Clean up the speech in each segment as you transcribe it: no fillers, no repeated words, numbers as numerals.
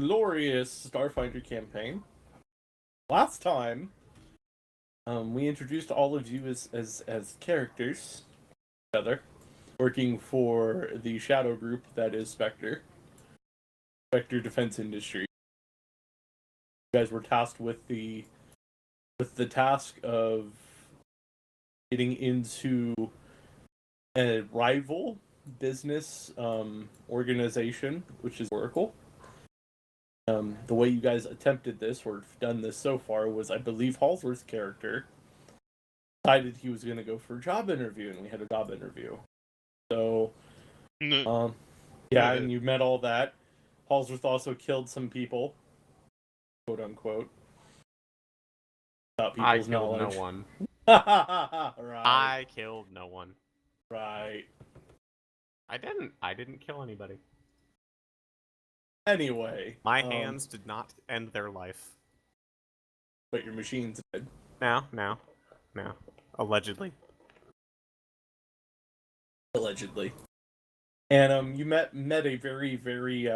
glorious Starfighter campaign. Last time, we introduced all of you as characters together, working for the shadow group that is Spectre Defense Industry. You guys were tasked with the task of getting into a rival business organization, which is Oracle. The way you guys attempted this, or done this so far, was I believe Halsworth's character decided he was going to go for a job interview, and we had a job interview. So, yeah, and you met all that. Halsworth also killed some people, quote unquote. I killed no one. Right. I killed no one. Right. I didn't kill anybody. Anyway. My hands did not end their life. But your machines did. No. Allegedly. Allegedly. And you met a very, very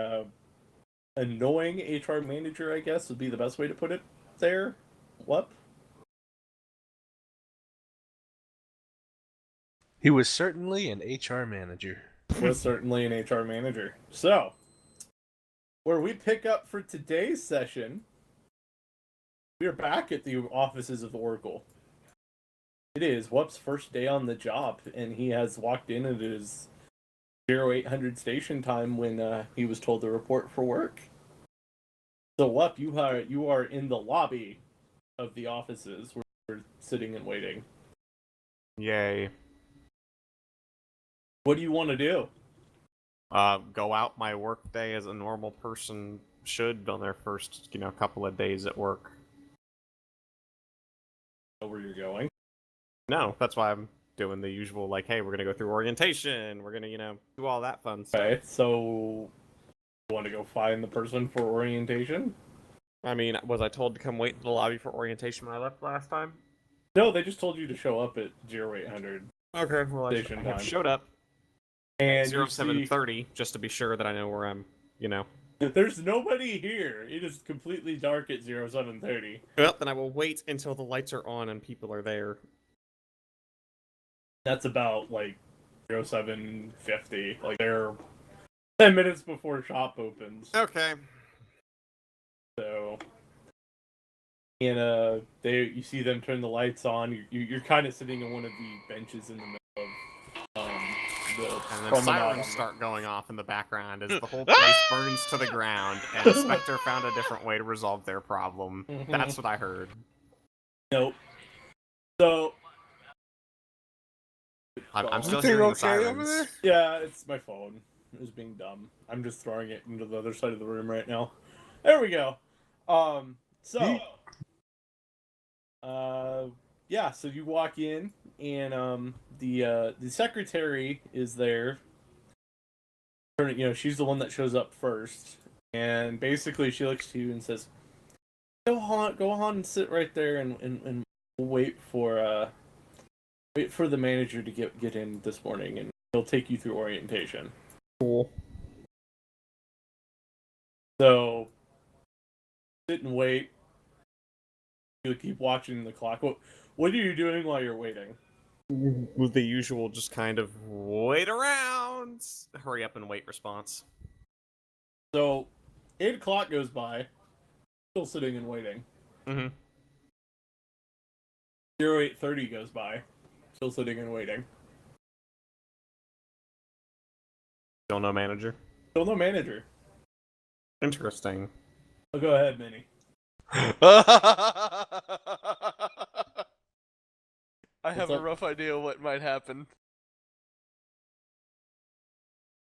annoying HR manager, I guess, would be the best way to put it there. What? He was certainly an HR manager. Was certainly an HR manager. So, where we pick up for today's session, we are back at the offices of Oracle. It is Wup's first day on the job, and he has walked in at his 0800 station time when he was told to report for work. So, Wup, you are in the lobby of the offices where we're sitting and waiting. Yay. What do you want to do? Go out my work day as a normal person should on their first, couple of days at work. Know where you're going? No, that's why I'm doing the usual, like, hey, we're gonna go through orientation, we're gonna, do all that fun stuff. Okay, so you want to go find the person for orientation? I mean, was I told to come wait in the lobby for orientation when I left last time? No, they just told you to show up at 0800. Okay, well, I have showed up. And 0730, just to be sure that I know where I'm, There's nobody here. It is completely dark at 0730. Well, then I will wait until the lights are on and people are there. That's about, 0750. They're 10 minutes before shop opens. Okay. So, and you see them turn the lights on. You're kind of sitting on one of the benches in the middle of and then sirens start going off in the background as the whole place burns to the ground, and Spectre found a different way to resolve their problem. That's what I heard. Nope. So, I'm still hearing the sirens. Over there? Yeah, it's my phone. It was being dumb. I'm just throwing it into the other side of the room right now. There we go. So you walk in, and the secretary is there. She's the one that shows up first, and basically she looks to you and says, "Go on and sit right there, and wait for the manager to get in this morning, and he'll take you through orientation." Cool. So sit and wait. You'll keep watching the clock. What are you doing while you're waiting? With the usual, just kind of wait around, hurry up and wait response. So 8 o'clock goes by, still sitting and waiting. 0830 goes by, still sitting and waiting. Still no manager? Still no manager. Interesting. Oh, go ahead, Minnie. I have a rough idea what might happen.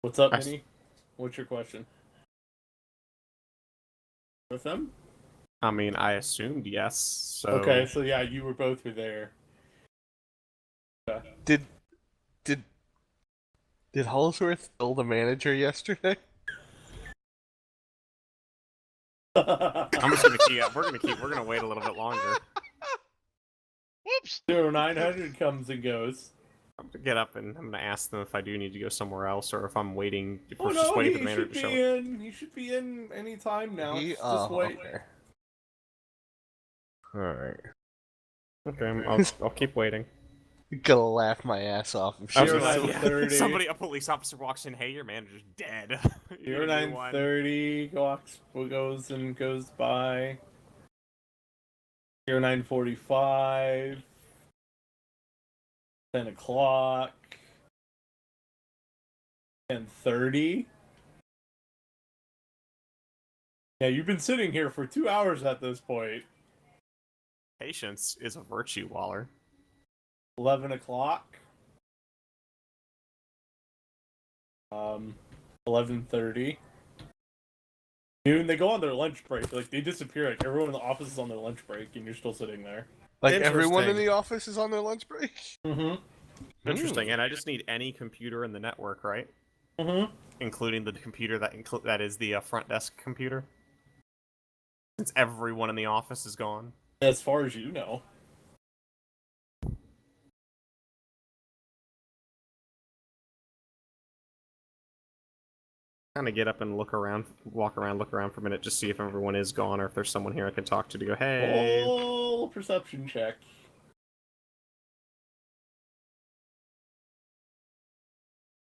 What's up, Minnie? What's your question? With them? I mean, I assumed yes, so... Okay, so yeah, you were both there. Did Halsworth kill the manager yesterday? I'm just gonna keep. We're gonna wait a little bit longer. Whoops! 0900 comes and goes. I'm gonna get up and I'm gonna ask them if I do need to go somewhere else or if I'm waiting. If Oh we're just no, waiting for he the manager should to show be up. in. He should be in any time now. Oh, Just wait. okay. Alright. Okay, I'll keep waiting. Gonna laugh my ass off if I she was Zero gonna nine say, thirty. somebody, a police officer walks in. Hey, your manager's dead. You need a new one. 0930 goes by. 0945. 10 o'clock. 10:30. Yeah, you've been sitting here for 2 hours at this point. Patience is a virtue, Waller. 11 o'clock. 11:30. Noon, they go on their lunch break. Like, they disappear. Like, everyone in the office is on their lunch break, and you're still sitting there. Like everyone in Interesting. the office is on their lunch break? Mm-hmm. Interesting, and I just need any computer in the network, right? Mm-hmm. Including the computer that is the front desk computer. Since everyone in the office is gone. As far as you know. Kind of get up and walk around for a minute, just see if everyone is gone or if there's someone here I can talk to go, hey. Oh, perception check.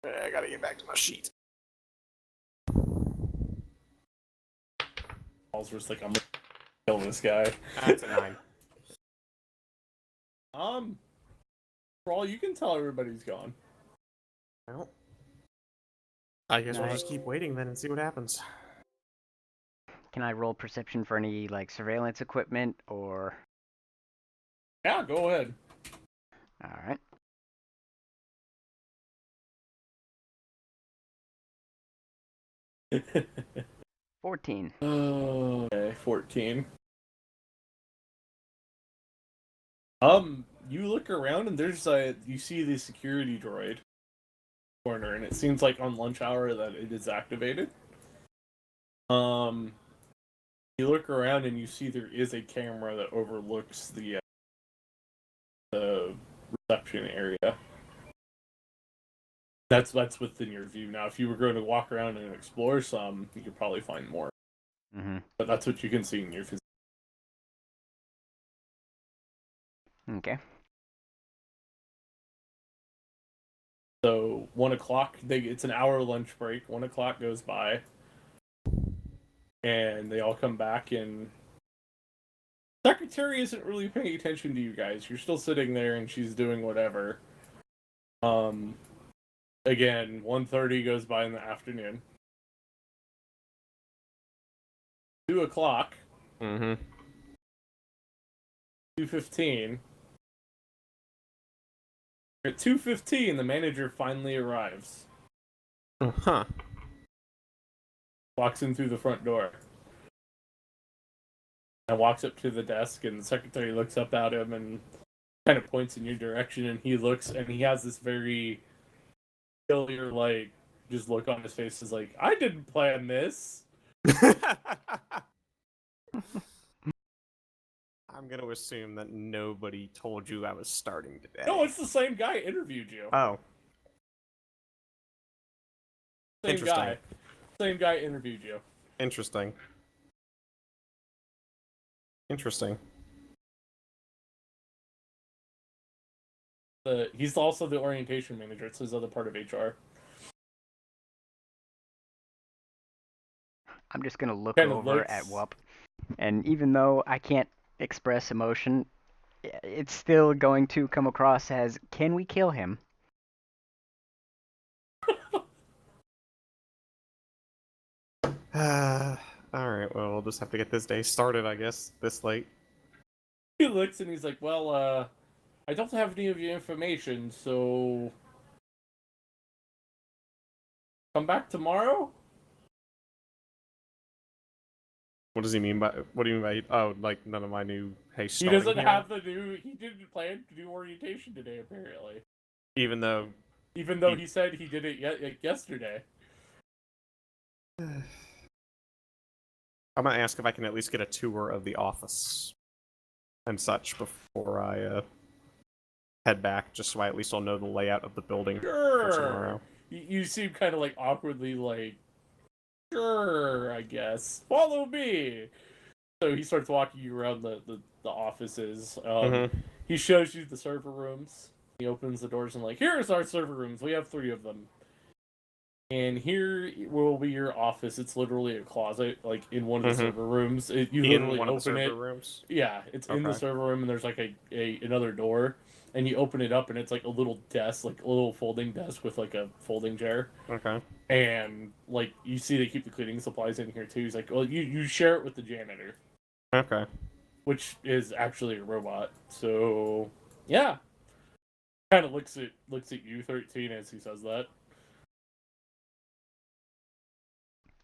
I gotta get back to my sheet. Paul's just like, I'm gonna kill this guy. That's a 9. For all you can tell, everybody's gone. Well, I guess we'll Nice. just keep waiting then and see what happens. Can I roll perception for any like surveillance equipment or? Yeah, go ahead. All right. Okay, 14. 14. You look around and there's you see the security droid corner, and it seems like on lunch hour that it is activated. You look around and you see there is a camera that overlooks the reception area. That's within your view. Now, if you were going to walk around and explore some, you could probably find more. Mm-hmm. But that's what you can see in your vision. Okay. So 1 o'clock, it's an hour lunch break. 1 o'clock goes by, and they all come back. And secretary isn't really paying attention to you guys. You're still sitting there, and she's doing whatever. Again, 1:30 goes by in the afternoon. 2 o'clock. Mm-hmm. 2:15. At 2:15, the manager finally arrives. Huh. Walks in through the front door. And walks up to the desk, and the secretary looks up at him and kind of points in your direction, and he looks, and he has this very failure, like, just look on his face, is like, I didn't plan this. I'm gonna assume that nobody told you I was starting today. No, it's the same guy interviewed you. Oh. Same Interesting. guy. Same guy interviewed you. Interesting. Interesting. He's also the orientation manager. It's his other part of HR. I'm just gonna look Kind of over looks- at Wup, and even though I can't express emotion, it's still going to come across as, can we kill him? Alright, well, we'll just have to get this day started, I guess, this late. He looks and he's like, well, I don't have any of your information, so come back tomorrow? What does he mean by, what do you mean by, oh, like, none of my new, hey, He starting doesn't here? have he didn't plan to do orientation today, apparently. Even though He said he did it yesterday. I'm gonna ask if I can at least get a tour of the office and such before I head back just so I at least will know the layout of the building for Sure. tomorrow. You seem kind of like awkwardly like, sure, I guess. Follow me. So he starts walking you around the offices. He shows you the server rooms. He opens the doors and like, here's our server rooms. We have 3 of them. And here will be your office. It's literally a closet, like in one of the server rooms. You literally one of the open server it. rooms? Yeah, it's in the server room, and there's like another door, and you open it up, and it's like a little desk, like a little folding desk with like a folding chair. Okay. And like you see, they keep the cleaning supplies in here too. He's like, well, you share it with the janitor. Okay. Which is actually a robot. So yeah, kind of looks at you, 13, as he says that.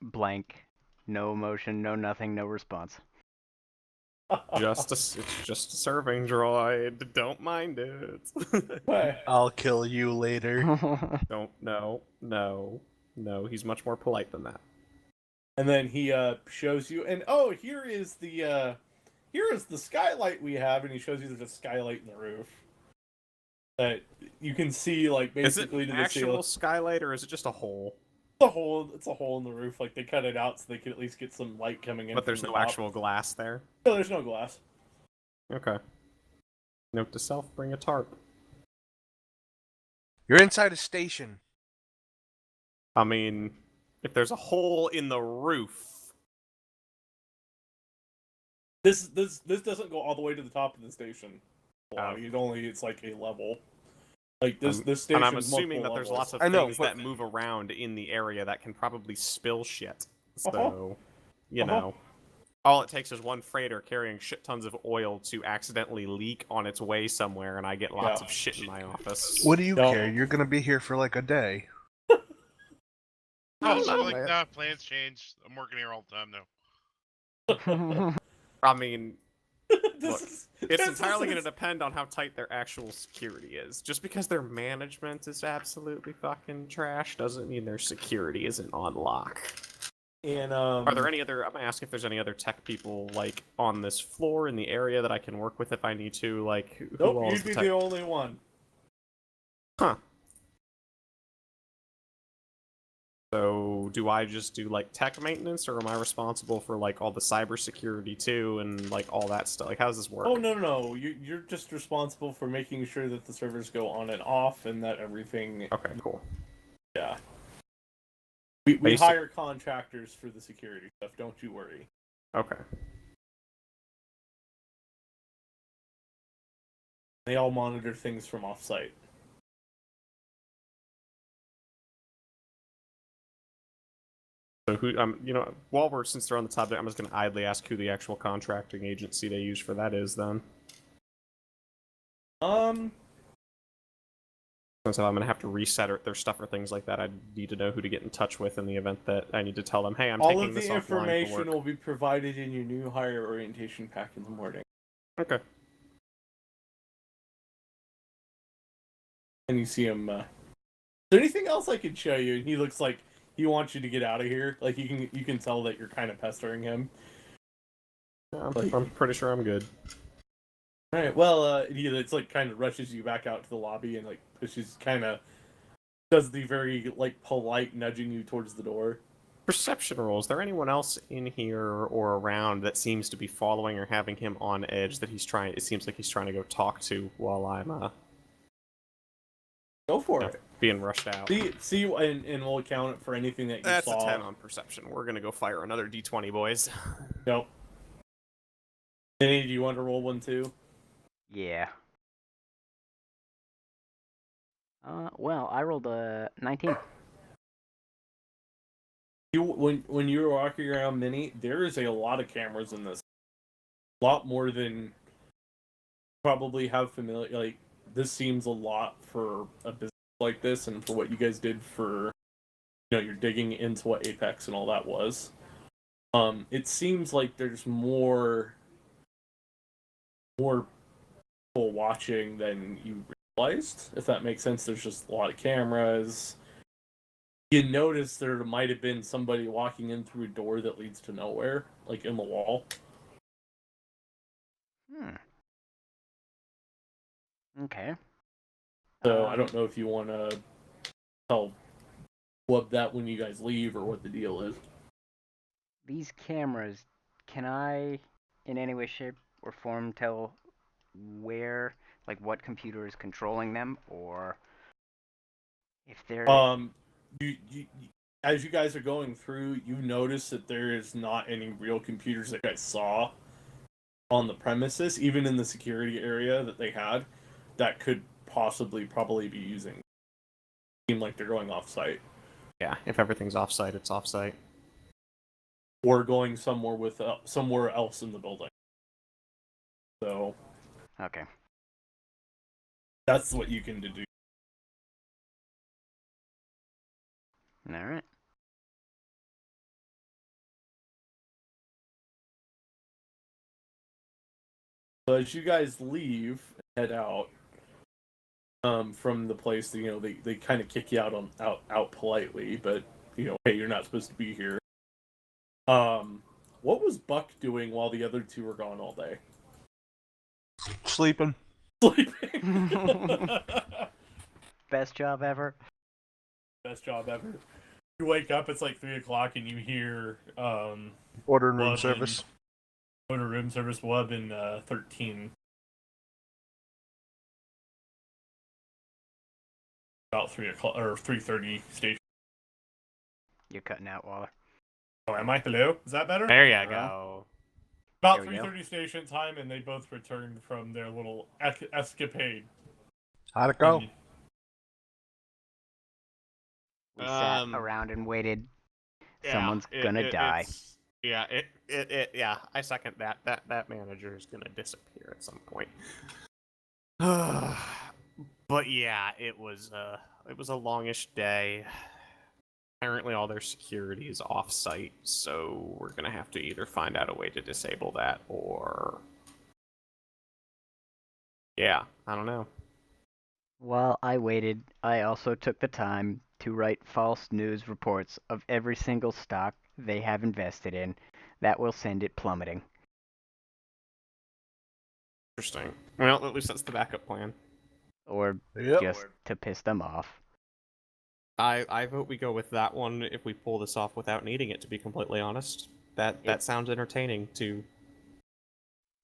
Blank. No emotion, no nothing, no response. It's just a serving droid. Don't mind it. I'll kill you later. No. He's much more polite than that. And then he shows you, and here is the skylight we have, and he shows you there's a skylight in the roof that you can see, like, basically is it to an the actual ceiling. skylight or is it just a hole? It's a hole in the roof. Like, they cut it out so they can at least get some light coming in. But there's no actual glass there? No, there's no glass. Okay. Note to self, bring a tarp. You're inside a station. I mean, if there's a hole in the roof... This doesn't go all the way to the top of the station. It's like a level. Like this station. And I'm assuming that there's lots of things that move around in the area that can probably spill shit. So, you know, all it takes is one freighter carrying shit tons of oil to accidentally leak on its way somewhere, and I get lots of shit in my office. What do you care? You're gonna be here for like a day. Nah, plans change. I'm working here all the time now. I mean, look, it's entirely going to depend on how tight their actual security is. Just because their management is absolutely fucking trash doesn't mean their security isn't on lock. And are there any other? I'm gonna ask if there's any other tech people like on this floor in the area that I can work with if I need to. Like, nope, you'd be the only one. Huh. So, do I just do, like, tech maintenance, or am I responsible for, like, all the cybersecurity, too, and, like, all that stuff? Like, how does this work? Oh, no. You're just responsible for making sure that the servers go on and off, and that everything... Okay, cool. Yeah. We hire contractors for the security stuff, don't you worry. Okay. They all monitor things from off-site. So who, since they're on the topic, I'm just going to idly ask who the actual contracting agency they use for that is, then. Since I'm going to have to reset their stuff or things like that, I need to know who to get in touch with in the event that I need to tell them, hey, I'm taking this offline. All of the information will be provided in your new hire orientation pack in the morning. Okay. And you see him, is there anything else I can show you? And he looks like he wants you to get out of here. Like, you can tell that you're kind of pestering him. I'm pretty sure I'm good. Alright, well, it's like kind of rushes you back out to the lobby and like pushes, kind of does the very like polite nudging you towards the door. Perception roll. Is there anyone else in here or around that seems to be following or having him on edge that it seems like he's trying to go talk to while I'm go for it. Being rushed out. See, and we'll account it for anything that you That's saw. That's a 10 on perception. We're gonna go fire another D20, boys. Nope. Danny, do you want to roll one too? Yeah. Well, I rolled a 19. When you were walking around Mini, there is a lot of cameras in this. A lot more than probably have familiar. Like, this seems a lot for a business like this, and for what you guys did for, you're digging into what Apex and all that was. It seems like there's more people watching than you realized, if that makes sense. There's just a lot of cameras. You notice there might have been somebody walking in through a door that leads to nowhere, like in the wall. Okay. So I don't know if you want to tell Wub that when you guys leave or what the deal is. These cameras, can I, in any way, shape, or form, tell where, like, what computer is controlling them, or if they're... You as you guys are going through, you notice that there is not any real computers that you guys saw on the premises, even in the security area that they had, that could probably be using. Seem like they're going off-site. Yeah, if everything's off-site, it's off-site. Or going somewhere else in the building. So Okay. that's what you can do. All right. So as you guys leave, head out from the place, they kind of kick you out politely, but hey, you're not supposed to be here. What was Buck doing while the other two were gone all day? Sleeping. Sleeping. Best job ever. Best job ever. You wake up, it's like 3:00, and you hear Ordering room Wub service. Order room service. Wub in 13. About 3:00 or 3:30 station. You're cutting out, Waller. Oh, am I? Hello? Is that better? There you go. About There we go. 3:30 station time, and they both returned from their little escapade. How'd it go? We sat around and waited. Someone's gonna die. Yeah, I second that. That manager is gonna disappear at some point. But yeah, it was a longish day. Apparently all their security is off-site, so we're gonna have to either find out a way to disable that or... Yeah, I don't know. While I waited, I also took the time to write false news reports of every single stock they have invested in that will send it plummeting. Interesting. Well, at least that's the backup plan. Or Yep. just to piss them off. I vote we go with that one if we pull this off without needing it, to be completely honest. That sounds entertaining to...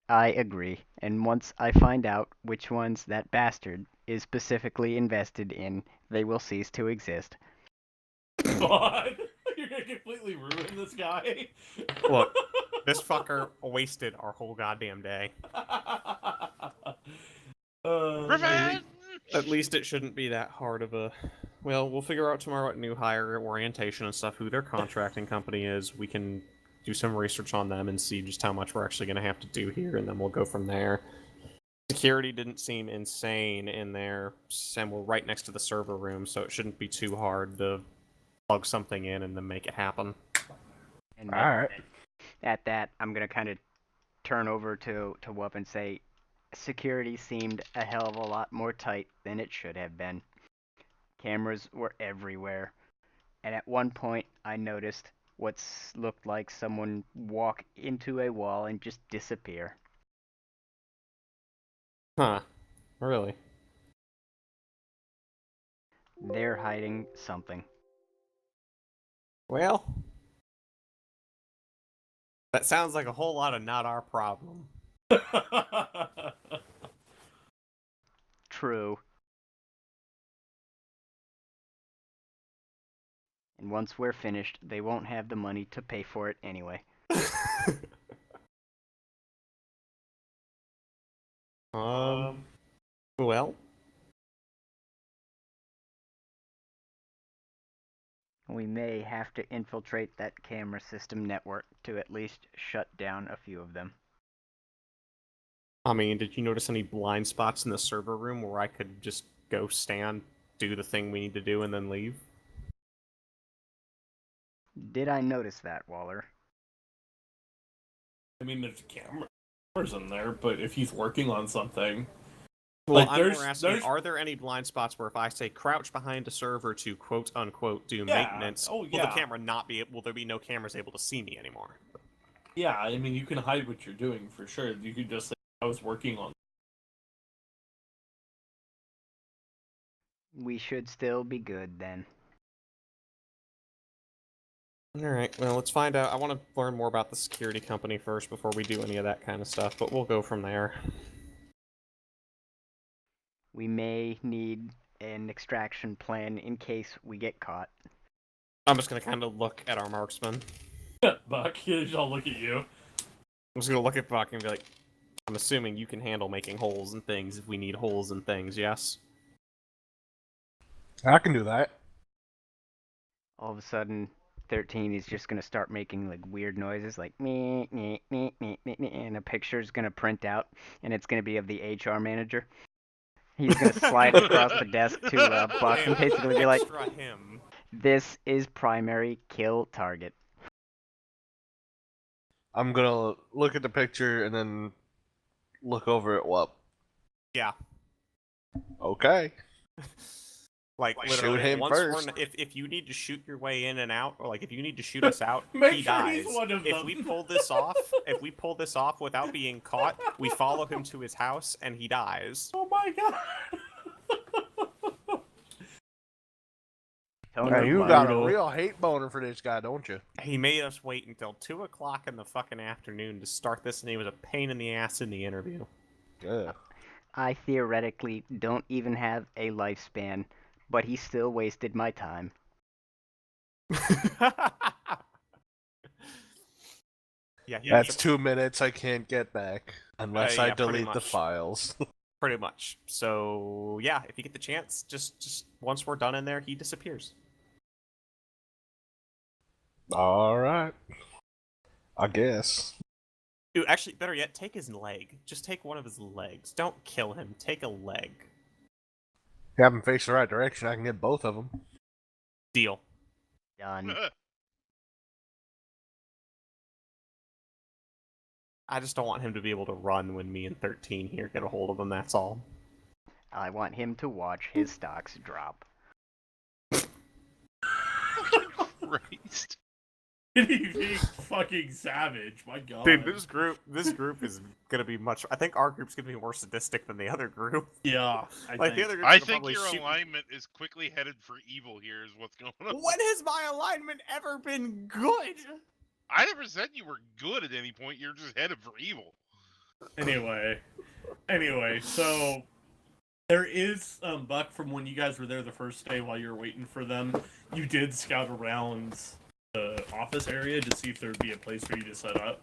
I agree, and once I find out which ones that bastard is specifically invested in, they will cease to exist. God, you're gonna completely ruin this guy. Look, this fucker wasted our whole goddamn day. Revenge! At least it shouldn't be that hard of a... Well, we'll figure out tomorrow what new hire orientation and stuff, who their contracting company is. We can do some research on them and see just how much we're actually going to have to do here, and then we'll go from there. Security didn't seem insane in there, and we're right next to the server room, so it shouldn't be too hard to plug something in and then make it happen. And Alright. at that, I'm gonna kind of turn over to Wup and say, security seemed a hell of a lot more tight than it should have been. Cameras were everywhere, and at one point I noticed what looked like someone walk into a wall and just disappear. Huh. Really? They're hiding something. Well... That sounds like a whole lot of not our problem. True. And once we're finished, they won't have the money to pay for it anyway. Well... We may have to infiltrate that camera system network to at least shut down a few of them. I mean, did you notice any blind spots in the server room where I could just go stand, do the thing we need to do, and then leave? Did I notice that, Waller? I mean, there's cameras in there, but if he's working on something... Well, like, I'm more asking, are there any blind spots where if I say crouch behind a server to quote-unquote do maintenance, will the camera not be... Will there be no cameras able to see me anymore? Yeah, I mean, you can hide what you're doing, for sure. You could just say, I was working on We should still be good then. Alright, well, let's find out. I want to learn more about the security company first before we do any of that kind of stuff, but we'll go from there. We may need an extraction plan in case we get caught. I'm just going to kind of look at our marksman. Buck, I'll look at you. I'm just going to look at Buck and be like, I'm assuming you can handle making holes and things if we need holes and things, yes? I can do that. All of a sudden, 13 is just gonna start making like weird noises, like me, and a picture's gonna print out, and it's gonna be of the HR manager. He's gonna slide across the desk to Buck and basically be like, Extra him. "This is primary kill target." I'm gonna look at the picture and then look over at Whoop. Yeah. Okay. Like, Shoot literally, him once first. if you need to shoot your way in and out, or like if you need to shoot us out, Make he sure dies. he's one of If them. we pull this off without being caught, we follow him to his house and he dies. Oh my god! Tone Now of you Buck. got a Brutal. real hate boner for this guy, don't you? He made us wait until 2 o'clock in the fucking afternoon to start this, and he was a pain in the ass in the interview. Yeah. I theoretically don't even have a lifespan, but he still wasted my time. Yeah, That's 2 minutes I can't get back unless I yeah, pretty delete the much. files. pretty much. So yeah, if you get the chance, just once we're done in there, he disappears. All right. I guess. Dude, actually, better yet, take his leg. Just take one of his legs. Don't kill him. Take a leg. Have him face the right direction. I can get both of them. Deal. Done. I just don't want him to be able to run when me and 13 here get a hold of him, that's all. I want him to watch his stocks drop. Christ. You fucking savage, my god. Dude, this group is gonna be much. I think our group's gonna be more sadistic than the other group. Yeah, Like the other group. I think your alignment is quickly headed for evil here is what's going on. When has my alignment ever been good? I never said you were good at any point, you're just headed for evil. Anyway, so there is Buck, from when you guys were there the first day while you were waiting for them, you did scout around the office area to see if there would be a place for you to set up.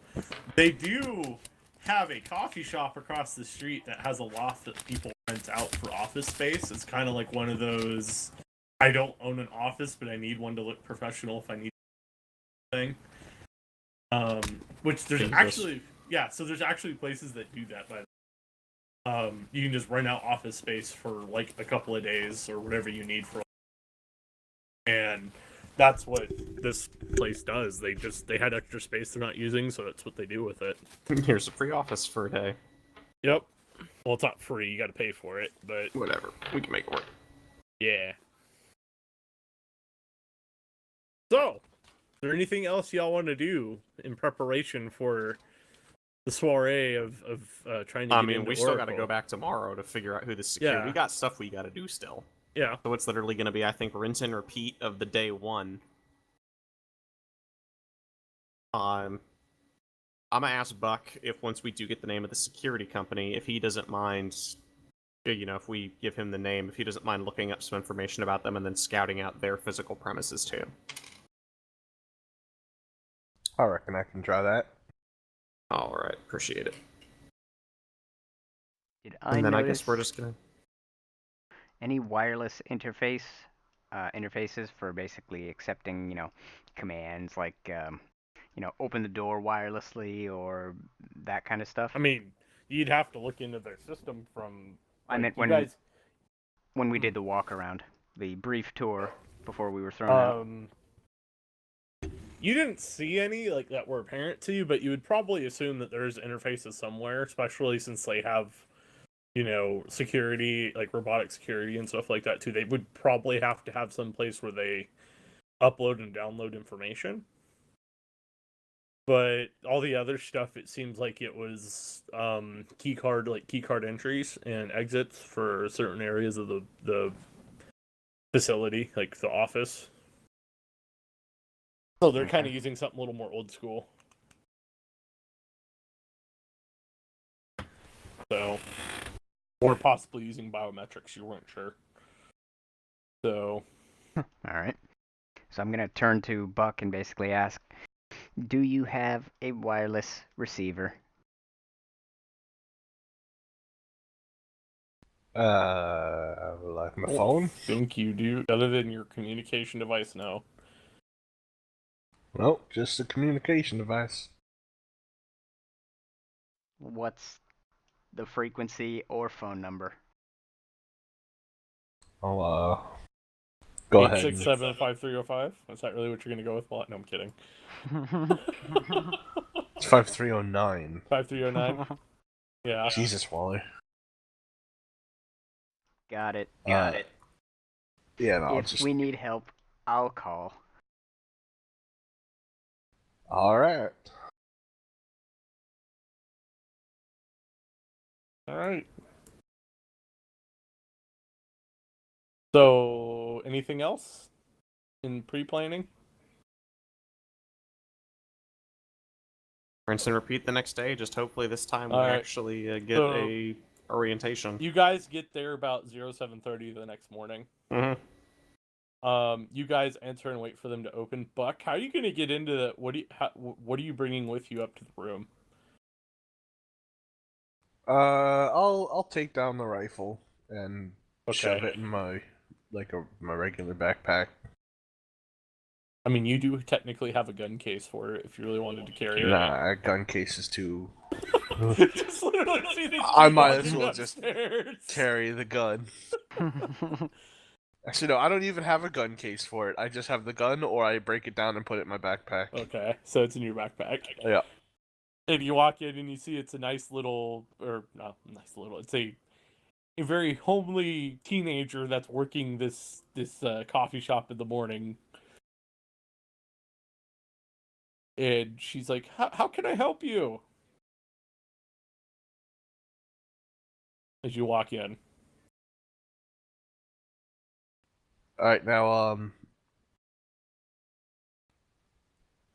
They do have a coffee shop across the street that has a loft that people rent out for office space. It's kind of like one of those, I don't own an office, but I need one to look professional if I need thing. Which there's Jesus. actually, yeah, so there's actually places that do that, but you can just rent out office space for like a couple of days or whatever you need for, and that's what this place does. They had extra space they're not using, so that's what they do with it. Here's a free office for a day. Yep. Well, it's not free, you gotta pay for it, but Whatever. We can make it work. yeah. So, is there anything else y'all want to do in preparation for the soiree of trying to get into we still got to Oracle? go back tomorrow to figure out who the security. Yeah. We got stuff we got to do still. Yeah. So it's literally going to be, I think, rinse and repeat of the day one. I'm gonna ask Buck if once we do get the name of the security company, if he doesn't mind, if we give him the name, if he doesn't mind looking up some information about them and then scouting out their physical premises too. I reckon I can try that. All right, appreciate it. Did I And then notice I guess we're just gonna. any wireless interfaces for basically accepting, commands like, open the door wirelessly or that kind of stuff? I mean, you'd have to look into their system from. I meant you guys, when we did the walk around, the brief tour before we were thrown out. You didn't see any like that were apparent to you, but you would probably assume that there's interfaces somewhere, especially since they have, security, like robotic security and stuff like that too. They would probably have to have some place where they upload and download information. But all the other stuff, it seems like it was key card entries and exits for certain areas of the facility, like the office. So they're Okay. kind of using something a little more old school. So, or possibly using biometrics. You weren't sure. So, All right. So I'm gonna turn to Buck and basically ask, do you have a wireless receiver? Like my phone? Think you do, other than your communication device? No. Nope, just a communication device. What's the frequency or phone number? I'll go ahead. 867-5305. Is that really what you're gonna go with? Well, no, I'm kidding. It's 5309. 5309. Yeah. Jesus, Wally. Got it. Yeah, no, If we need help, I'll call. Alright. All right. So, anything else in pre-planning? Rinse and repeat the next day. Just hopefully this time we All right. actually get So- a orientation. You guys get there about 07:30 the next morning. Mm-hmm. You guys enter and wait for them to open. Buck, how are you gonna get into the? What are you bringing with you up to the room? I'll take down the rifle and shove Okay. it in my my regular backpack. I mean, you do technically have a gun case for it if you really wanted to carry it. Nah, a gun case is too. Just literally see this I dude might as walking well just upstairs. carry the gun. Actually, no, I don't even have a gun case for it. I just have the gun, or I break it down and put it in my backpack. Okay, so it's in your backpack. Yeah. And you walk in and you see it's a nice little, or not nice little. It's a very homely teenager that's working this coffee shop in the morning. And she's like, how can I help you? As you walk in. Alright, now, I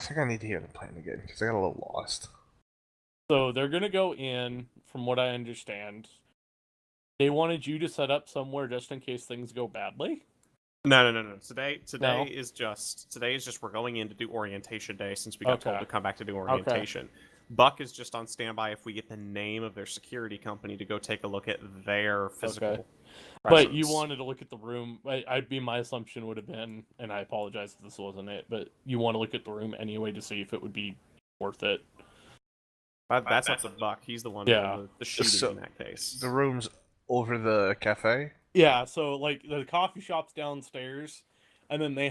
think I need to hear the plan again, because I got a little lost. So they're going to go in, from what I understand. They wanted you to set up somewhere just in case things go badly. No. Today No? is just we're going in to do orientation day since we got told to come back to do orientation. Buck is just on standby if we get the name of their security company to go take a look at their physical. But you wanted to look at the room. My assumption would have been, and I apologize if this wasn't it, but you want to look at the room anyway to see if it would be worth it. That's up to Buck. He's the one doing the shooting in that case. The room's over the cafe? Yeah, so like the coffee shop's downstairs, and then they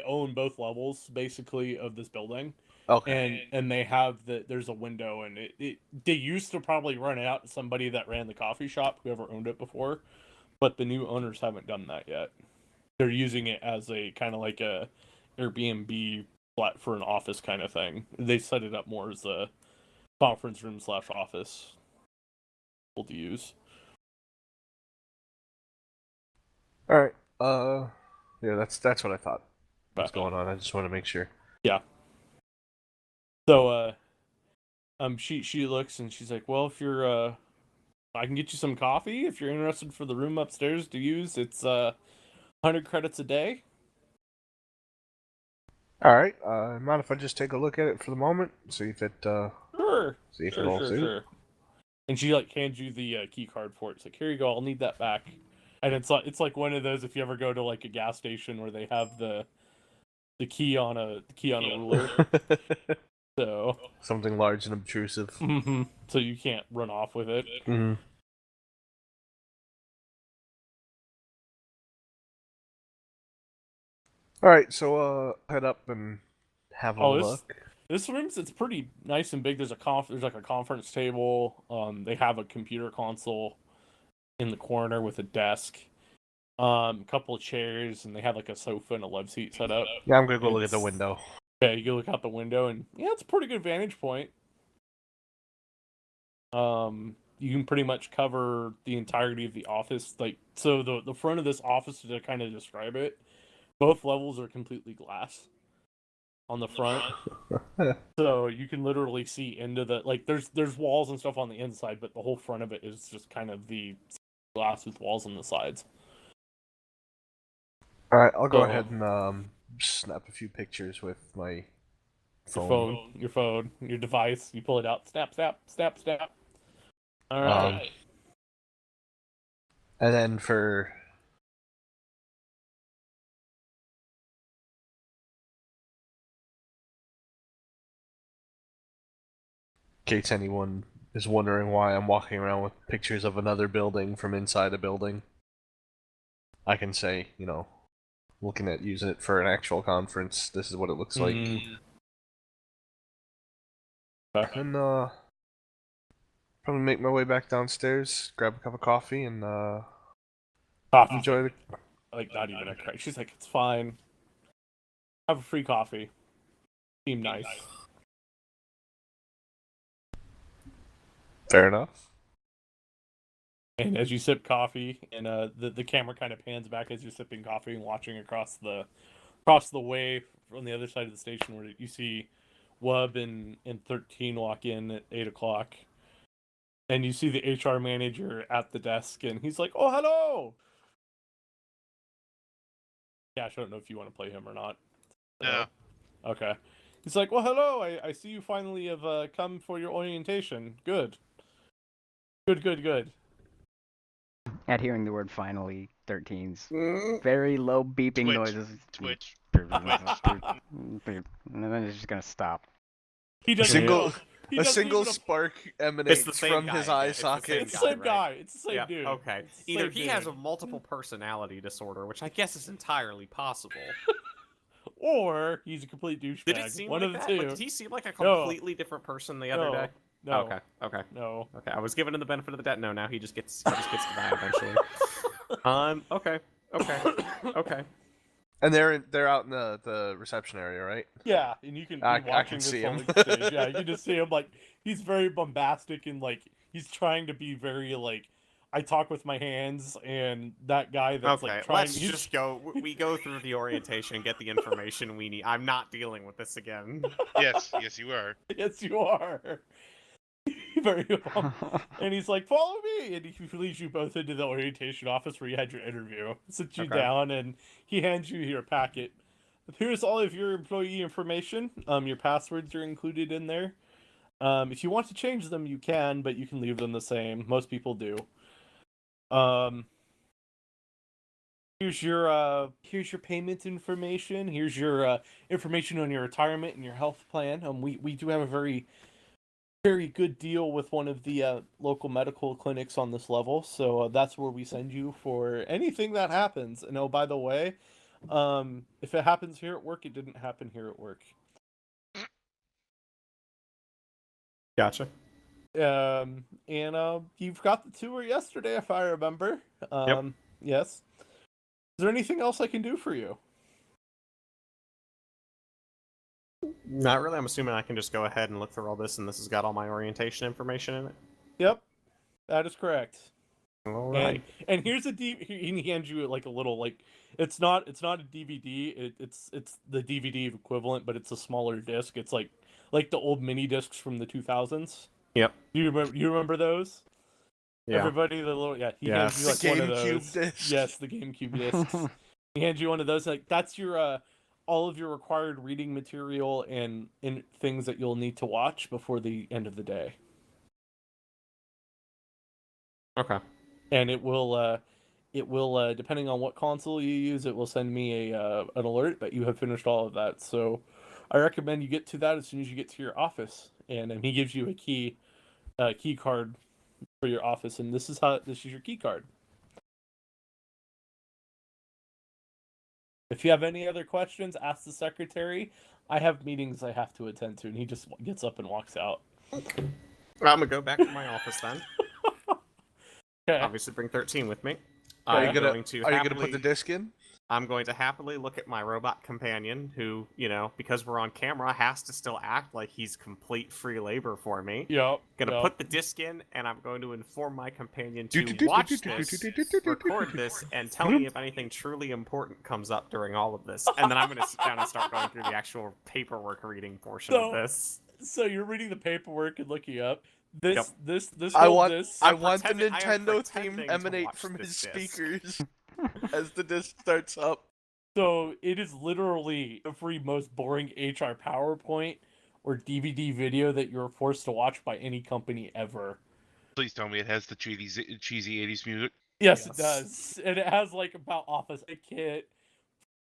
own both levels basically of this building. Okay. And they have there's a window, and they used to probably rent it out to somebody that ran the coffee shop, whoever owned it before, but the new owners haven't done that yet. They're using it as a kind of like a Airbnb flat for an office kind of thing. They set it up more as a conference room / office to use. Alright. Yeah, that's what I thought was going on. I just want to make sure. Yeah. So, she looks and she's like, well, if you're, I can get you some coffee if you're interested for the room upstairs to use. It's, 100 credits a day. Alright, mind if I just take a look at it for the moment? See if it, Sure. see if it all suits? Sure. And she, like, hands you the key card for it. It's like, here you go, I'll need that back. And it's like one of those, if you ever go to, like, a gas station where they have the key on a ruler. So something large and obtrusive. Mm-hmm. So you can't run off with it. Mm-hmm. Alright, so head up and have a look. This room's it's pretty nice and big. There's like a conference table. They have a computer console in the corner with a desk. A couple of chairs, and they have like a sofa and a love seat set up. Yeah, I'm gonna go look at the window. Yeah, you can look out the window, and yeah, it's a pretty good vantage point. you can pretty much cover the entirety of the office. Like, so the front of this office, to kind of describe it, both levels are completely glass on the front. So you can literally see into the, like, there's walls and stuff on the inside, but the whole front of it is just kind of the glass with walls on the sides. Alright, I'll go ahead and snap a few pictures with my phone. Your phone, your device, you pull it out, snap, snap, snap, snap. Alright. And then for in case anyone is wondering why I'm walking around with pictures of another building from inside a building, I can say, you know, looking at using it for an actual conference, this is what it looks like. And probably make my way back downstairs, grab a cup of coffee, and enjoy the... Like, not even a crack. She's like, it's fine. Have a free coffee. Seem nice. Fair enough. And as you sip coffee, and the camera kind of pans back as you're sipping coffee and watching across the way on the other side of the station, where you see Wub and 13 walk in at 8 o'clock. And you see the HR manager at the desk, and he's like, "Oh, hello!" Cash, I don't know if you want to play him or not. No. Okay. He's like, "Well, hello. I see you finally have come for your orientation. Good. Good. At hearing the word finally, 13's very low beeping noises. Twitch. And then it's just gonna stop. He A doesn't single even spark emanates same from guy, his yeah, eye it's the socket. It's the same right? guy. It's the same Yeah, dude. okay. It's the Either same he has a dude. multiple personality disorder, which I guess is entirely possible. Or he's a complete douchebag. Did it seem One like of the that? two. Like, did he seem like a completely different person the other day? No. Oh, okay. No. Okay, I was giving him the benefit of the doubt. No, now he just gets to die eventually. Okay. And they're out in the reception area, right? Yeah, and you can be I watching can this see whole him. exchange. Yeah, you can just see him, like, he's very bombastic, and like he's trying to be very, like, I talk with my hands, and that guy that's Okay, like trying. let's just go. We go through the orientation and get the information we need. I'm not dealing with this again. Yes, you are. Yes, you are. Very well. And he's like, "Follow me," and he leads you both into the orientation office where you had your interview. Sits you Okay. down, and he hands you your packet. Here's all of your employee information. Your passwords are included in there. If you want to change them, you can, but you can leave them the same. Most people do. Here's your payment information. Here's your information on your retirement and your health plan. We do have a very good deal with one of the local medical clinics on this level, so that's where we send you for anything that happens. And oh, by the way, if it happens here at work, it didn't happen here at work. Gotcha. And you've got the tour yesterday, if I remember. Yep. Yes. Is there anything else I can do for you? Not really. I'm assuming I can just go ahead and look through all this, and this has got all my orientation information in it. Yep, that is correct. All right. And here's a he hands you like a little, like, it's not a DVD. It's the DVD equivalent, but it's a smaller disc. It's like the old mini discs from the 2000s. Yep. You remember those? Yeah. Everybody, the little he hands you like The one of GameCube those. disc. Yes, the GameCube discs. He hands you one of those. Like, that's your all of your required reading material and things that you'll need to watch before the end of the day. Okay. And it will depending on what console you use, it will send me an alert that you have finished all of that. So I recommend you get to that as soon as you get to your office, and he gives you a key card for your office, and this is your key card. If you have any other questions, ask the secretary. I have meetings I have to attend to, and he just gets up and walks out. I'm gonna go back to my office then. Okay. Obviously, bring 13 with me. Are you I'm gonna going to put the disc in? I'm going to happily look at my robot companion, who, you know, because we're on camera, has to still act like he's complete free labor for me. Yep. Gonna put the disc in, and I'm going to inform my companion to watch this, record this, and tell me if anything truly important comes up during all of this. And then I'm gonna sit down and start going through the actual paperwork reading portion of this. So you're reading the paperwork and looking up. This I whole want disc. I want the I am Nintendo theme pretending to emanate watch from his this disc. speakers as the disc starts up. So it is literally every most boring HR PowerPoint or DVD video that you're forced to watch by any company ever. Please tell me it has the cheesy 80s music. Yes, it does. And it has like about office etiquette,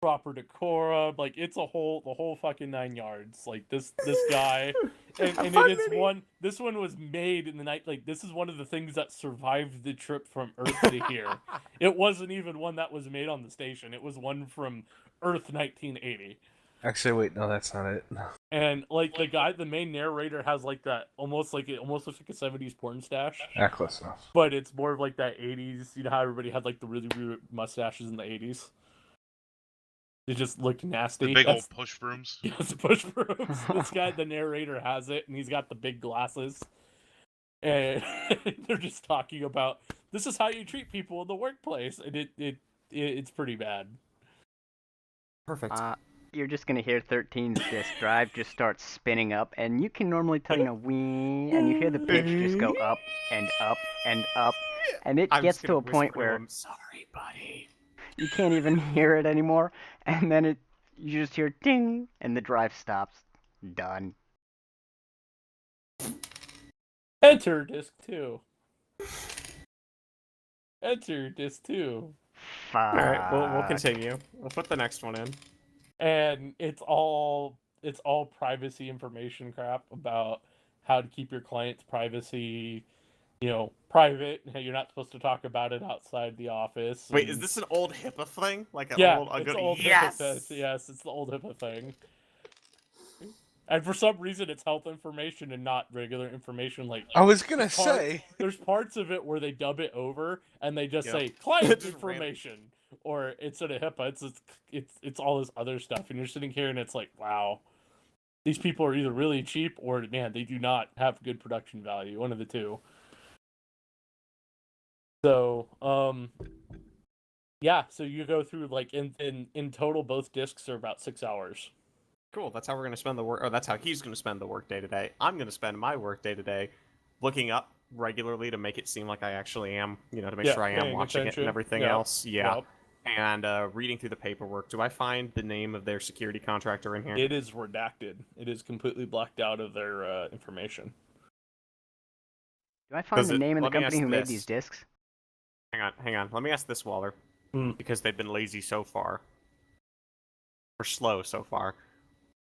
proper decorum, like it's the whole fucking 9 yards. Like this guy and this one was made in the night, like this is one of the things that survived the trip from Earth to here. It wasn't even one that was made on the station. It was one from Earth 1980. Actually, wait, no, that's not it. And like the main narrator has like that almost looks like a 70s porn stash. Close enough. But it's more of like that 80s, you know how everybody had like the really weird mustaches in the 80s? They just looked nasty. The big old push brooms. Yes, push brooms. This guy, the narrator, has it, and he's got the big glasses. And they're just talking about this is how you treat people in the workplace, and it's pretty bad. Perfect. You're just gonna hear 13's disk drive just start spinning up, and you can normally tell, you know, wee, and you hear the pitch just go up and up and up, and it gets to a point where I'm sorry, buddy. you can't even hear it anymore, and then you just hear ding, and the drive stops. Done. Enter disc 2. Enter disc 2. Fuck. Alright, we'll continue. We'll put the next one in. And it's all privacy information crap about how to keep your client's privacy, you know, private. You're not supposed to talk about it outside the office. Wait, is this an old HIPAA thing? Like it's good old yes! HIPAA. Yes, it's the old HIPAA thing. And for some reason, it's health information and not regular information. Like I was gonna say, there's parts of it where they dub it over and they just say client Just information, or instead of HIPAA, it's all this other stuff. And you're sitting here and it's like, wow, these people are either really cheap or man, they do not have good production value. One of the two. So, yeah. So you go through like in total, both discs are about 6 hours. Cool. That's how we're gonna spend the work. Or that's how he's gonna spend the work day today. I'm gonna spend my work day today, looking up regularly to make it seem like I actually am. You know, to make sure I am watching it and everything else. Yeah. Yep. And reading through the paperwork. Do I find the name of their security contractor in here? It is redacted. It is completely blocked out of their information. Do I find the name of the company who made these discs? Hang on. Let me ask this, Waller. Because they've been lazy so far. Or slow so far.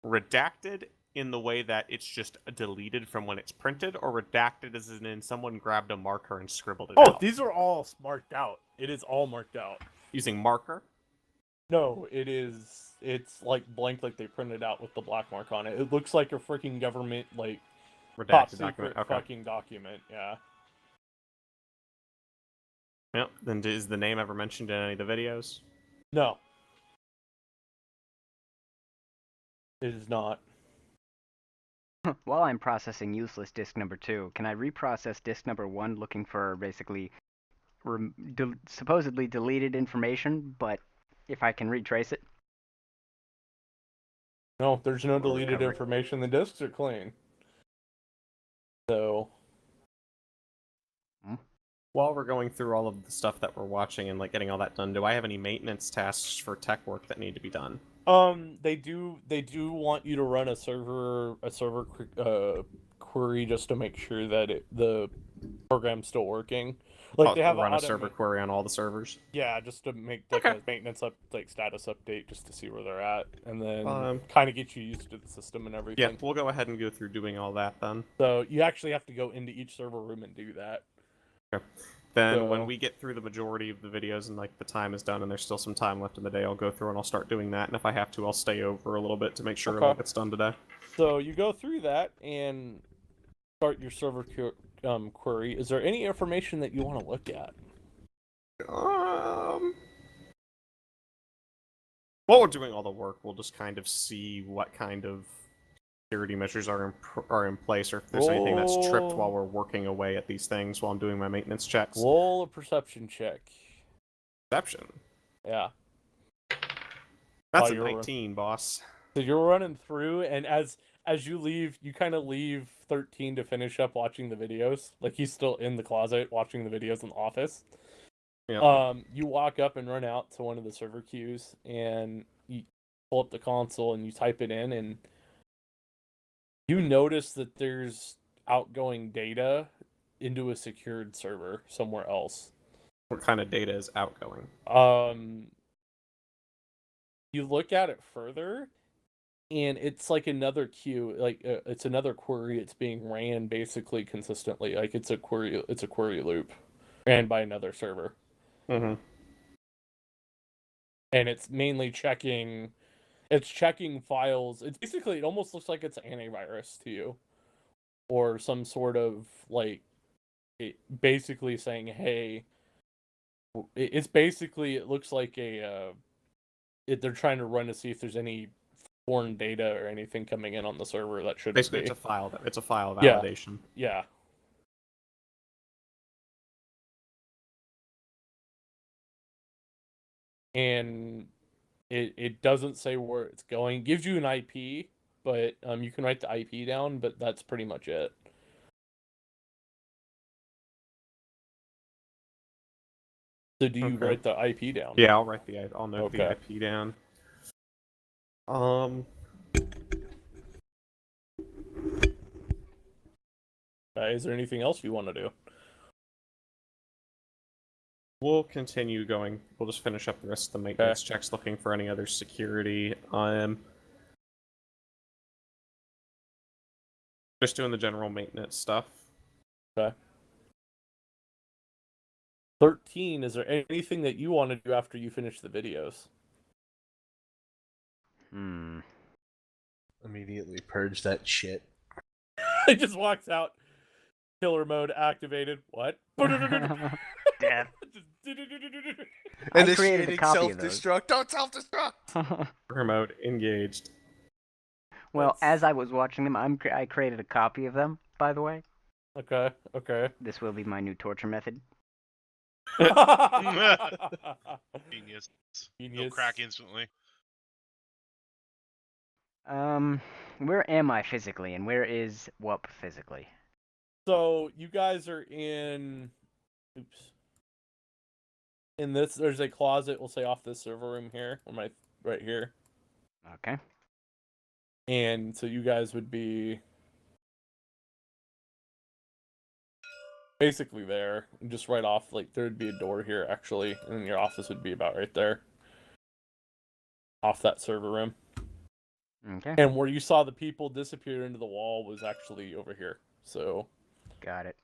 Redacted in the way that it's just deleted from when it's printed, or redacted as in someone grabbed a marker and scribbled it out? Oh, these are all marked out. It is all marked out. Using marker? No, it's like blank, like they printed out with the black mark on it. It looks like a freaking government, like, Redacted top secret document. Okay. fucking document, yeah. Yep. Then is the name ever mentioned in any of the videos? No. It is not. While I'm processing useless disk number 2, can I reprocess disk number 1 looking for basically supposedly deleted information, but if I can retrace it? No, there's no deleted information. The disks are clean. So... While we're going through all of the stuff that we're watching and like getting all that done, do I have any maintenance tasks for tech work that need to be done? They do want you to run a server query just to make sure that the program's still working. Like they have run a server query on all the servers. Yeah, just to make like a maintenance status update just to see where they're at, and then kind of get you used to the system and everything. Yeah, we'll go ahead and go through doing all that then. So you actually have to go into each server room and do that. Okay. Then when we get through the majority of the videos and like the time is done and there's still some time left in the day, I'll go through and I'll start doing that. And if I have to, I'll stay over a little bit to make sure it all gets done today. So you go through that and start your server query. Is there any information that you want to look at? While we're doing all the work, we'll just kind of see what kind of security measures are in place, or if there's anything that's tripped while we're working away at these things while I'm doing my maintenance checks. Roll a perception check. Perception. Yeah. That's a 19, boss. So you're running through, and as you leave, you kind of leave 13 to finish up watching the videos. Like, he's still in the closet watching the videos in the office. Yeah. You walk up and run out to one of the server queues, and you pull up the console and you type it in, and you notice that there's outgoing data into a secured server somewhere else. What kind of data is outgoing? You look at it further, and it's like another queue, like it's another query. It's being ran basically consistently. Like it's a query loop ran by another server. Mm-hmm. And it's mainly checking files. It's basically, it almost looks like it's antivirus to you, or some sort of like, basically saying, hey, it's basically, it looks like they're trying to run to see if there's any foreign data or anything coming in on the server that shouldn't Basically, be. it's a file validation. Yeah. And it doesn't say where it's going. It gives you an IP, but you can write the IP down, but that's pretty much it. So do you write the IP down? Yeah, I'll note the IP down. Is there anything else you want to do? We'll continue going. We'll just finish up the rest of the maintenance checks, looking for any other security. Just doing the general maintenance stuff. Okay. 13, is there anything that you want to do after you finish the videos? Immediately purge that shit. He just walks out. Killer mode activated. What? Death. And created a copy of those. self-destruct. Don't self-destruct! Career mode engaged. Well, as I was watching them, I created a copy of them, by the way. Okay. This will be my new torture method. Genius. He'll crack instantly. Where am I physically, and where is Whoop physically? So you guys are in. Oops. In this, there's a closet. We'll say off this server room here, or right here. Okay. And so you guys would be basically there, just right off. Like, there would be a door here actually, and your office would be about right there, off that server room. Okay. And where you saw the people disappear into the wall was actually over here. So. Got it.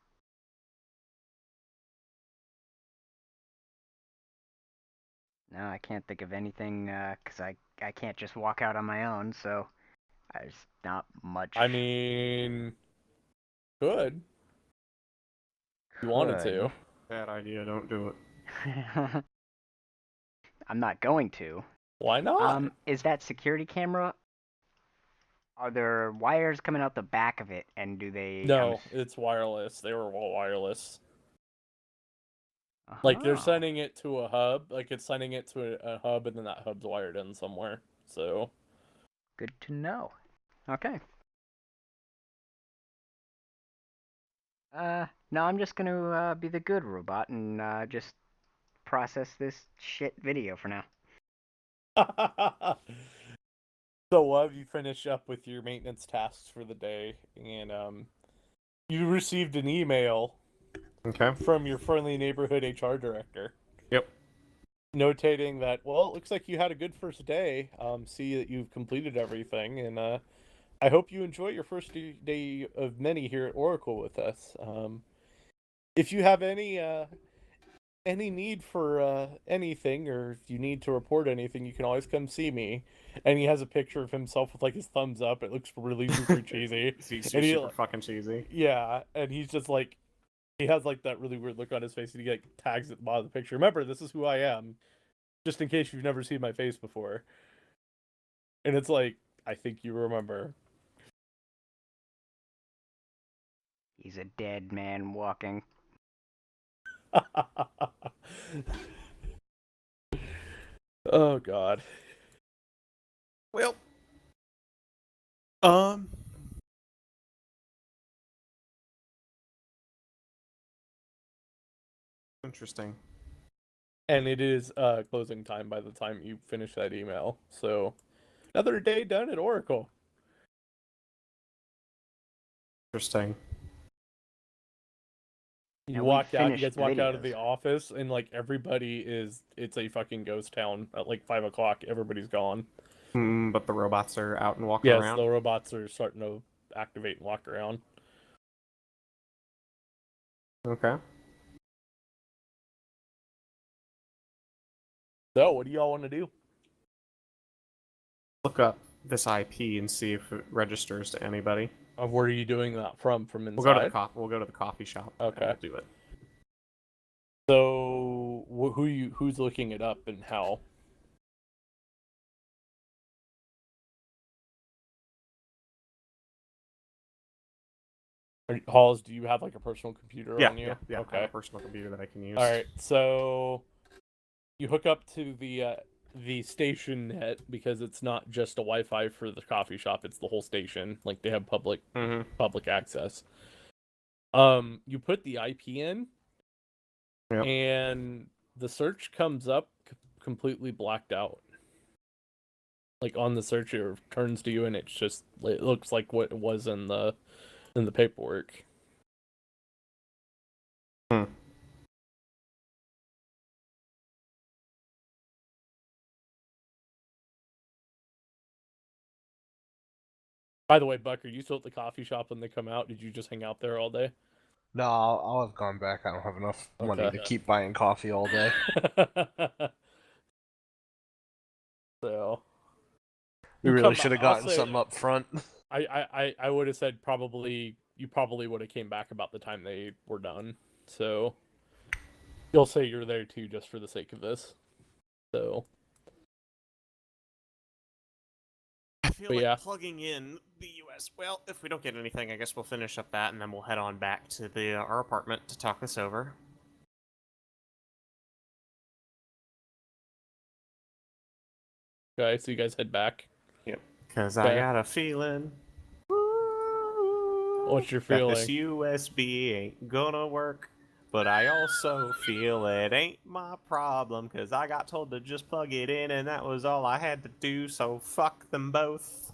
No, I can't think of anything, because I can't just walk out on my own, so there's not much. I mean, good. You wanted to. Bad idea, don't do it. I'm not going to. Why not? Is that security camera? Are there wires coming out the back of it, and do they... No, it's wireless. They were all wireless. Like, they're sending it to a hub. Like, it's sending it to a hub, and then that hub's wired in somewhere. So. Good to know. Okay. No, I'm just gonna be the good robot and just process this shit video for now. So what have you finished up with your maintenance tasks for the day? And you received an email from your friendly neighborhood HR director. Yep. Notating that, well, it looks like you had a good first day. See that you've completed everything, and I hope you enjoy your first day of many here at Oracle with us. If you have any need for anything, or if you need to report anything, you can always come see me. And he has a picture of himself with like his thumbs up. It looks really super cheesy. He's super fucking cheesy. Yeah, and he's just like, he has like that really weird look on his face, and he like tags at the bottom of the picture. Remember, this is who I am, just in case you've never seen my face before. And it's like, I think you remember. He's a dead man walking. Oh God. Well, interesting. And it is closing time by the time you finish that email. So another day done at Oracle. Interesting. You And walk we out. You finished guys walk out of videos. the office, and like everybody is. It's a fucking ghost town. At like 5 o'clock, everybody's gone. But the robots are out and walking Yes, around. the robots are starting to activate and walk around. Okay. So, what do y'all want to do? Look up this IP and see if it registers to anybody. Where are you doing that from? From inside? We'll go to the coffee shop. Okay. And we'll do it. So, who's looking it up and how? Halls, do you have like a personal computer on you? Yeah. Okay. I have a personal computer that I can use. All right. So, you hook up to the station net because it's not just a Wi-Fi for the coffee shop; it's the whole station. Like they have public access. You put the IP in, Yep. and the search comes up completely blacked out. Like on the search, it turns to you, and it looks like what it was in the paperwork. By the way, Buck, are you still at the coffee shop when they come out? Did you just hang out there all day? No, I'll have gone back. I don't have enough money Okay. to keep buying coffee all day. So We you really come should have I'll gotten say- something up front. I would have said you probably would have came back about the time they were done. So you'll say you're there too, just for the sake of this. So I feel But like yeah. plugging in the US. Well, if we don't get anything, I guess we'll finish up that and then we'll head on back to our apartment to talk this over. okay, so you guys head back. Yep. Because Okay. I got a feeling. What's your That feeling? this USB ain't gonna work. But I also feel it ain't my problem, because I got told to just plug it in, and that was all I had to do, so fuck them both.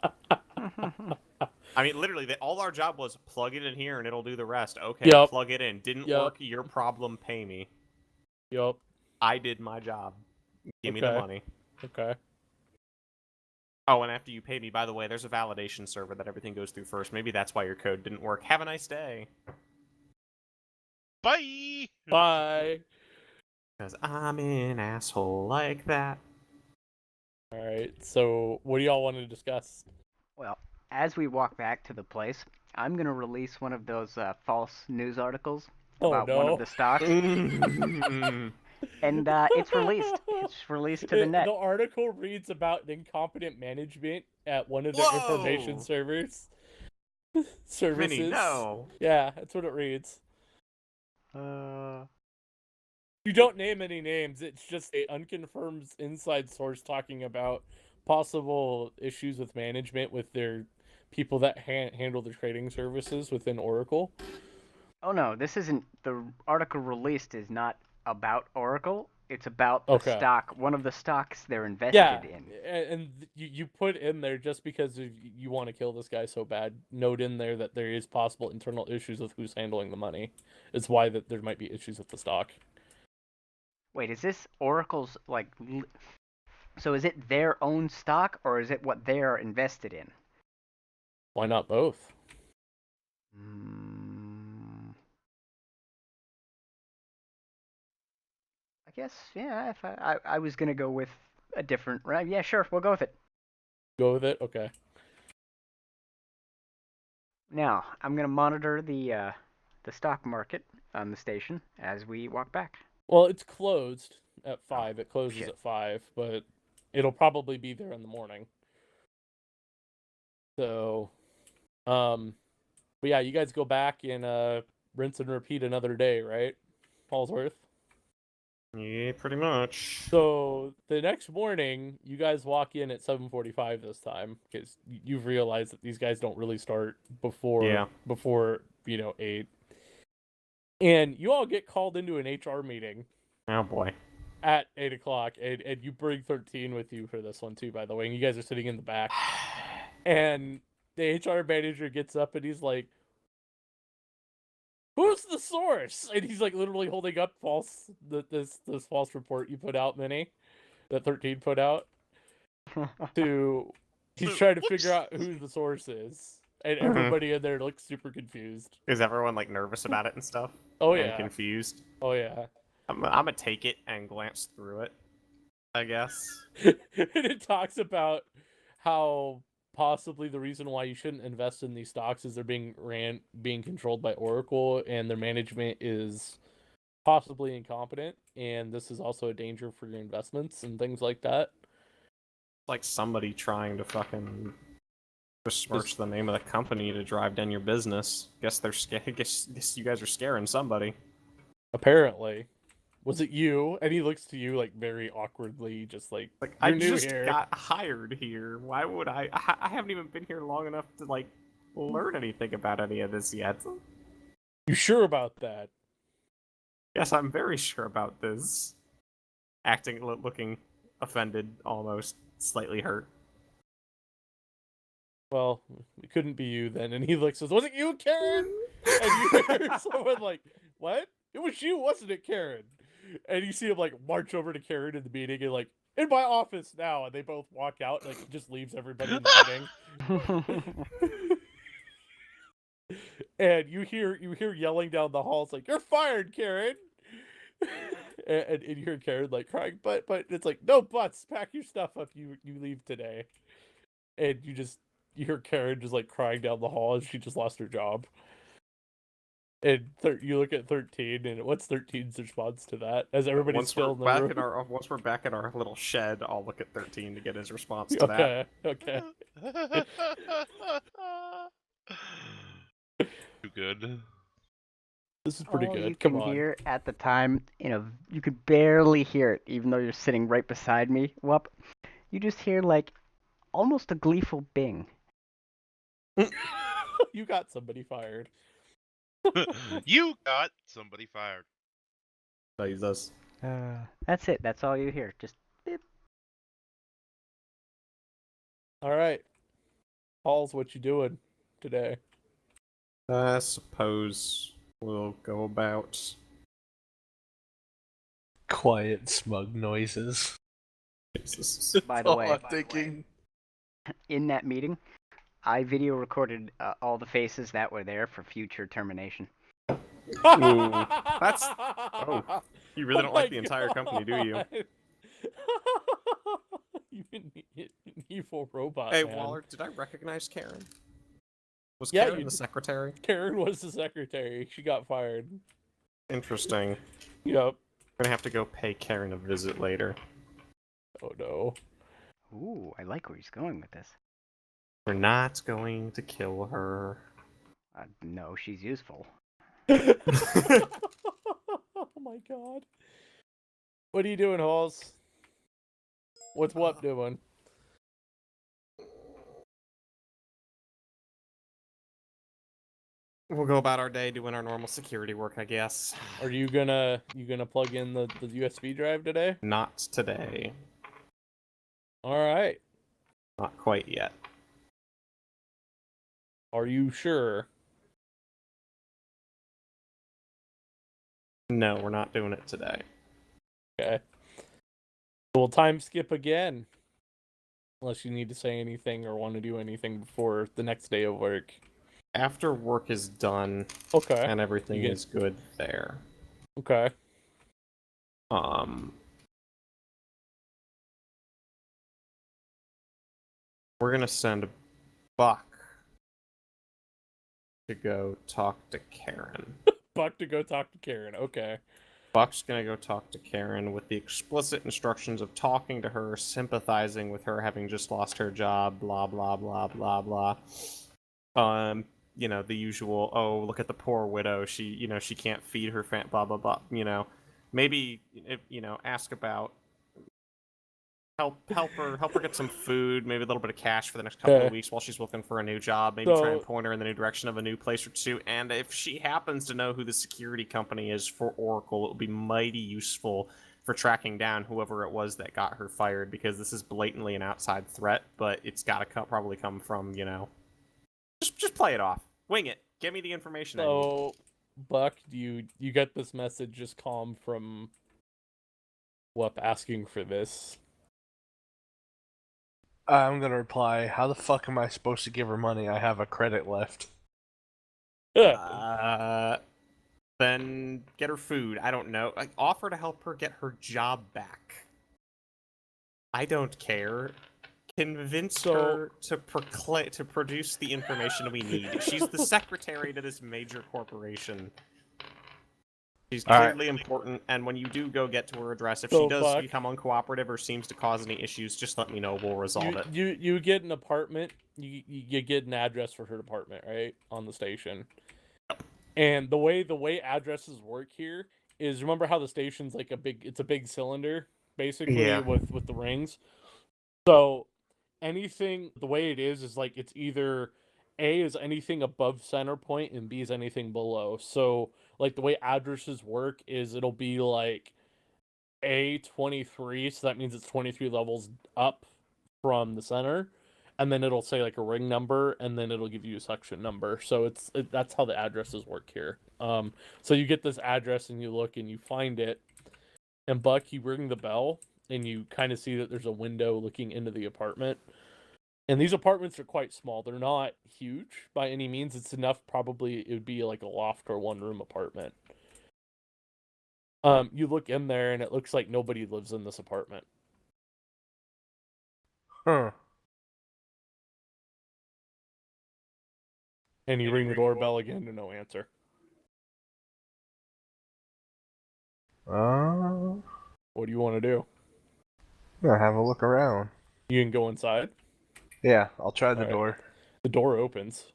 I mean, literally, all our job was plug it in here, and it'll do the rest. Okay, Yep. plug it in. Didn't Yep. work, your problem, pay me. Yup. I did my job. Give me the Okay. money. Okay. Oh, and after you pay me, by the way, there's a validation server that everything goes through first. Maybe that's why your code didn't work. Have a nice day. Bye. Bye. Because I'm an asshole like that. All right. So, what do y'all want to discuss? Well, as we walk back to the place, I'm gonna release one of those false news articles about one of the stocks, and it's released. It's released to the net. The article reads about incompetent management at one of their information services. Vinny, no. Yeah, that's what it reads. You don't name any names. It's just a unconfirmed inside source talking about possible issues with management with their people that handle the trading services within Oracle. Oh no, this isn't. The article released is not about Oracle. It's about the stock, one of the stocks they're invested in. And you put in there, just because you want to kill this guy so bad, note in there that there is possible internal issues with who's handling the money. It's why that there might be issues with the stock. Wait, is this Oracle's, like... So is it their own stock, or is it what they're invested in? Why not both? I guess, yeah, if I was going to go with a different... Yeah, sure, we'll go with it. Go with it? Okay. Now, I'm going to monitor the stock market on the station as we walk back. Well, it's closed at 5. It closes at 5, but it'll probably be there in the morning. So, but yeah, you guys go back and rinse and repeat another day, right? Paulsworth. Yeah, pretty much. So the next morning, you guys walk in at 7:45 this time because you've realized that these guys don't really start before 8, and you all get called into an HR meeting. Oh boy. At 8 o'clock, and you bring 13 with you for this one too, by the way. And you guys are sitting in the back, and the HR manager gets up and he's like, "Who's the source?" And he's like literally holding up this false report you put out, Minnie, that 13 put out. He's trying to figure out who the source is, and everybody in there looks super confused. Is everyone like nervous about it and stuff? Oh and yeah, confused. Oh yeah. I'm gonna take it and glance through it, I guess. And it talks about how possibly the reason why you shouldn't invest in these stocks is they're being controlled by Oracle, and their management is possibly incompetent, and this is also a danger for your investments and things like that. Like somebody trying to fucking besmirch the name of the company to drive down your business. Guess they're guess you guys are scaring somebody. Apparently. Was it you? And he looks to you like very awkwardly, just like I you're new just here. got hired here. Why would I haven't even been here long enough to like learn anything about any of this yet. You sure about that? Yes, I'm very sure about this. Looking offended, almost slightly hurt. Well, it couldn't be you then. And he looks, says, "Was it you, Karen?" And you hear someone like, "What? It was you, wasn't it, Karen?" And you see him like march over to Karen in the meeting and like, "In my office now," and they both walk out and like just leaves everybody in the meeting. And you hear yelling down the hall. It's like, "You're fired, Karen." and you hear Karen like crying, but it's like, "No buts, pack your stuff up, you leave today." And you hear Karen just like crying down the hall as she just lost her job. And you look at 13, and what's 13's response to that? As everybody's still in the room. Once we're back in our little shed, I'll look at 13 to get his response to that. Okay. Too good. This is pretty good. You Come can on. hear at the time, you could barely hear it, even though you're sitting right beside me. Whoop. You just hear like almost a gleeful bing. You got somebody fired. You got somebody fired. Jesus. That's it. That's all you hear. Just beep. All right. Paul's, what you doing today? I suppose we'll go about quiet, smug noises. Jesus. By the way, in that meeting, I video recorded all the faces that were there for future termination. Ooh, that's... Oh, you really don't like the entire company, do you? You evil robot. Hey, man. Waller, did I recognize Karen? Was Yeah, Karen the secretary? Karen was the secretary. She got fired. Interesting. Yep. I'm gonna have to go pay Karen a visit later. Oh no. Ooh, I like where he's going with this. We're not going to kill her. No, she's useful. Oh my god. What are you doing, Halls? What's Wup doing? We'll go about our day doing our normal security work, I guess. Are you gonna plug in the USB drive today? Not today. Alright. Not quite yet. Are you sure? No, we're not doing it today. Okay. We'll time skip again. Unless you need to say anything or want to do anything before the next day of work. After work is done, Okay. and everything is good there. Okay. We're gonna send Buck to go talk to Karen. Buck to go talk to Karen. Okay. Buck's gonna go talk to Karen with the explicit instructions of talking to her, sympathizing with her having just lost her job, blah blah blah blah blah. The usual, oh, look at the poor widow, she can't feed her blah blah blah, maybe ask about help her get some food, maybe a little bit of cash for the next couple of weeks while she's looking for a new job, maybe try and point her in the new direction of a new place or two. And if she happens to know who the security company is for Oracle, it would be mighty useful for tracking down whoever it was that got her fired, because this is blatantly an outside threat, but it's got to probably come from, just play it off, wing it, give me the information I need. So, Buck, you get this message just calm from Whoop asking for this. I'm gonna reply, how the fuck am I supposed to give her money? I have a credit left. Then get her food. I don't know. Offer to help her get her job back. I don't care. Convince her to produce the information we need. She's the secretary to this major corporation. She's clearly important, and when you do go get to her address, if she does become uncooperative or seems to cause any issues, just let me know. We'll resolve it. You get an apartment. You get an address for her department, right, on the station. And the way addresses work here is, remember how the station's like it's a big cylinder, basically, with the rings. So anything, the way it is like it's either A is anything above center point and B is anything below. So like the way addresses work is it'll be like A23, so that means it's 23 levels up from the center, and then it'll say like a ring number, and then it'll give you a section number. So that's how the addresses work here. So you get this address and you look and you find it, and Buck, you ring the bell and you kind of see that there's a window looking into the apartment. And these apartments are quite small. They're not huge by any means. It's enough, probably it would be like a loft or one-room apartment. You look in there and it looks like nobody lives in this apartment. Huh. And you ring the doorbell again and no answer. What do you want to do? I'm gonna have a look around. You can go inside? Yeah, I'll try the door. The door opens.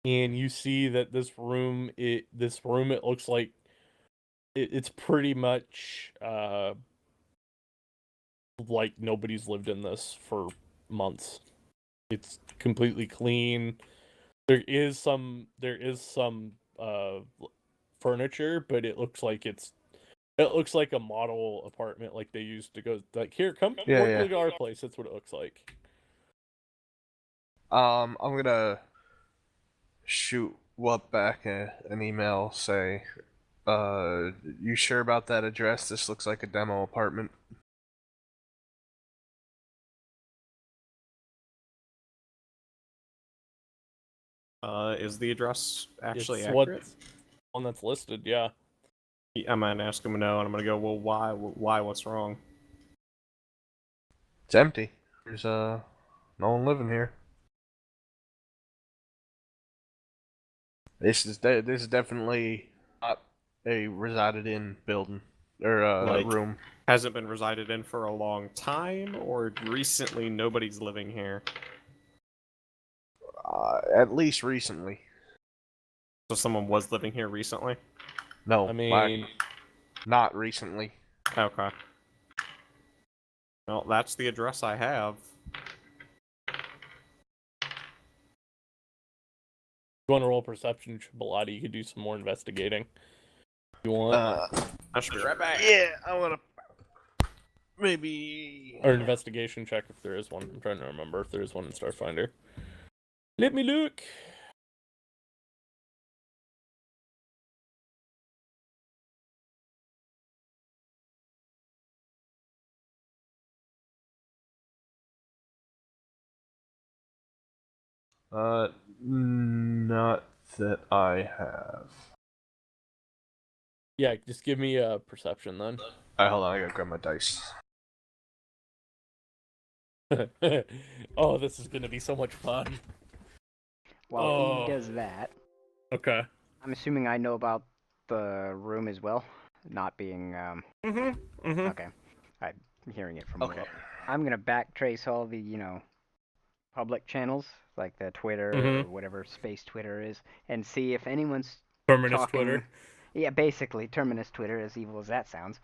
And you see that this room, it looks like it's pretty much like nobody's lived in this for months. It's completely clean. There is some furniture, but it looks like a model apartment, like they used to go like, here, come work at our place. That's what it looks like. I'm gonna shoot Whoop back an email, say, you sure about that address? This looks like a demo apartment. Is the address actually It's accurate? One that's listed, yeah. I'm gonna ask him no, and I'm gonna go, well, why? What's wrong? It's empty. There's no one living here. This is definitely not a resided in building or room. Hasn't been resided in for a long time, or recently nobody's living here? At least recently. So someone was living here recently? No, I mean, not recently. Okay. Well, that's the address I have. If you want to roll perception, Chibbalati, you could do some more investigating. You want? I should be right back. Yeah, I want to maybe Or investigation check if there is one. I'm trying to remember if there is one in Starfinder. Let me look. Not that I have. Yeah, just give me a perception then. Alright, hold on, I gotta grab my dice. Oh, this is gonna be so much fun. While he does that, Okay. I'm assuming I know about the room as well, not being okay. I'm hearing it from Okay. Will. I'm gonna backtrace all the public channels like the Twitter or whatever space Twitter is, and see if anyone's Terminus talking. Twitter. Yeah, basically Terminus Twitter, as evil as that sounds.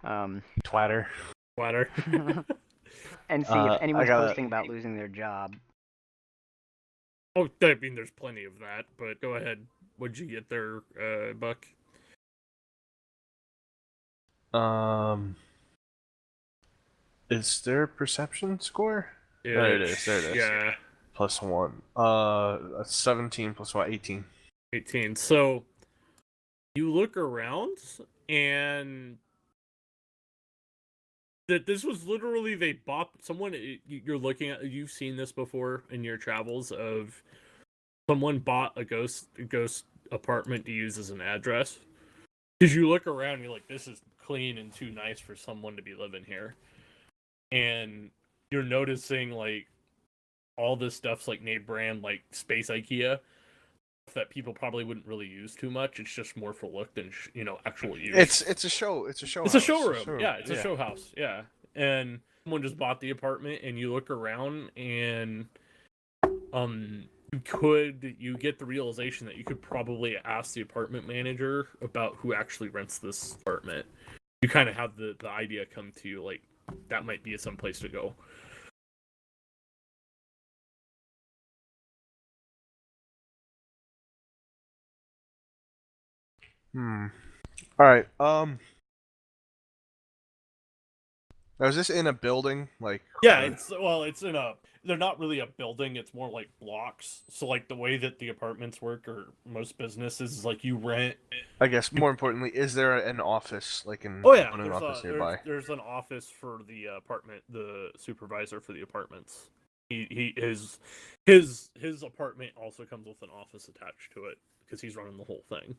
Twatter. Twitter. And see if I anyone's gotta- posting about losing their job. Oh, I mean, there's plenty of that, but go ahead. What'd you get there, Buck? Is there a perception score? Yeah, There it is. There it is. Yeah, +1. 17 plus what? 18. 18. So you look around, and that this was literally they bought someone. You're looking at. You've seen this before in your travels. Of someone bought a ghost apartment to use as an address. Because you look around, and you're like, this is clean and too nice for someone to be living here. And you're noticing like all this stuff's like name brand, like Space IKEA, that people probably wouldn't really use too much. It's just more for look than actual use. It's a show. It's a show. It's a showroom. Yeah, it's a show house. Yeah, and someone just bought the apartment, and you look around, and you get the realization that you could probably ask the apartment manager about who actually rents this apartment. You kind of have the idea come to you, like that might be some place to go. All right. Now, is this in a building? Like Yeah, it's in a. They're not really a building. It's more like blocks. So like the way that the apartments work, or most businesses, is like you rent. I guess more importantly, is there an office like an Oh yeah, an office nearby? there's an office for the apartment. The supervisor for the apartments. His apartment also comes with an office attached to it because he's running the whole thing.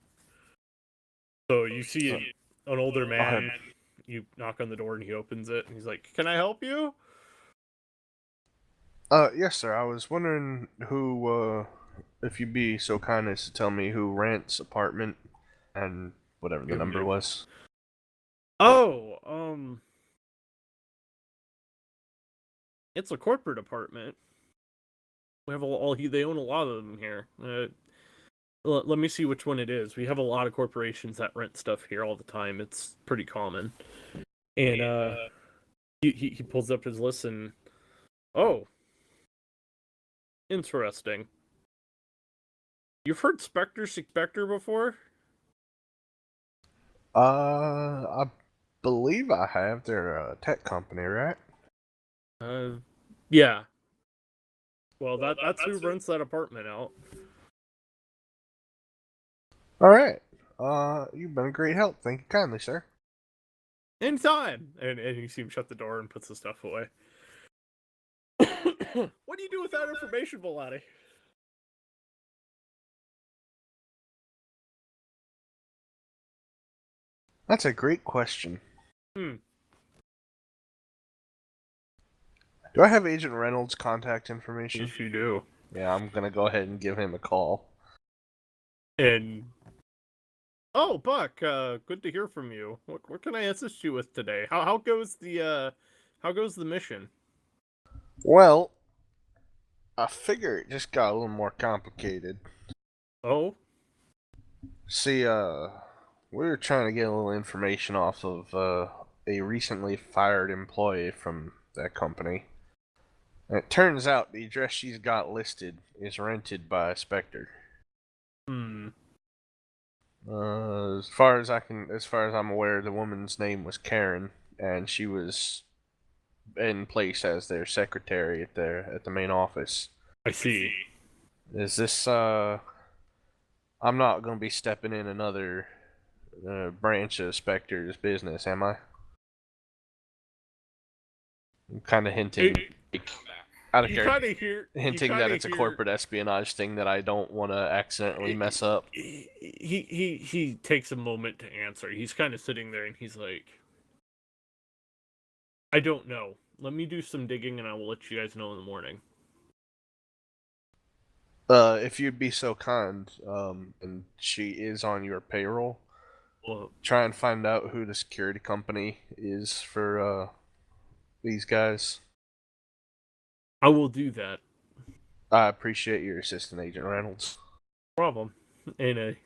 So you see an older man. You knock on the door and he opens it and he's like, "Can I help you?" Yes, sir. I was wondering who, if you'd be so kind as to tell me who rents apartment and whatever the number was. Oh, it's a corporate apartment. We have they own a lot of them here. Let me see which one it is. We have a lot of corporations that rent stuff here all the time. It's pretty common. And he pulls up his list and oh, interesting. You've heard Spectre before? I believe I have. They're a tech company, right? Yeah. Well, that's who rents that apartment out. All right. You've been a great help. Thank you kindly, sir. Anytime. And you see him shut the door and puts the stuff away. What do you do with that information, Volati? That's a great question. Do I have Agent Reynolds' contact information? Yes, you do. Yeah, I'm gonna go ahead and give him a call. And oh, Buck, good to hear from you. What can I assist you with today? How goes the mission? Well, I figure it just got a little more complicated. Oh? See, we were trying to get a little information off of a recently fired employee from that company. And it turns out the address she's got listed is rented by a Spectre. As far as I'm aware, the woman's name was Karen, and she was in place as their secretary at the main office. I see. Is this I'm not gonna be stepping in another branch of Spectre's business, am I? I'm kind of hinting, out of character, hinting that it's a corporate espionage thing that I don't want to accidentally mess up. He takes a moment to answer. He's kind of sitting there and he's like, I don't know. Let me do some digging and I will let you guys know in the morning. If you'd be so kind, and she is on your payroll, Well, try and find out who the security company is for these guys. I will do that. I appreciate your assistant, Agent Reynolds. No problem. And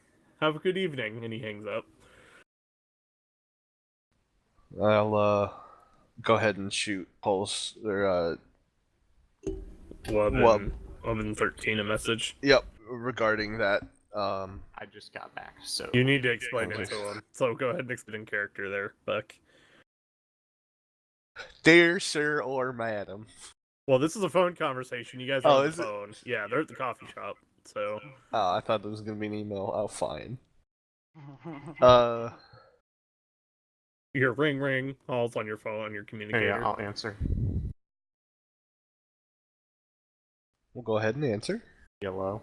have a good evening. And he hangs up. I'll go ahead and shoot Pulse or 11:13 a message. Yep, regarding that. I just got back, so You need to explain it Okay. to him. So go ahead and explain in character there, Buck. Dear sir or madam. Well, this is a phone conversation. You guys are on the is it? phone. Yeah, they're at the coffee shop. So Oh, I thought there was gonna be an email. Oh, fine. you hear ring ring, all's on your phone, on your communicator. yeah, I'll answer. We'll go ahead and answer. Yellow.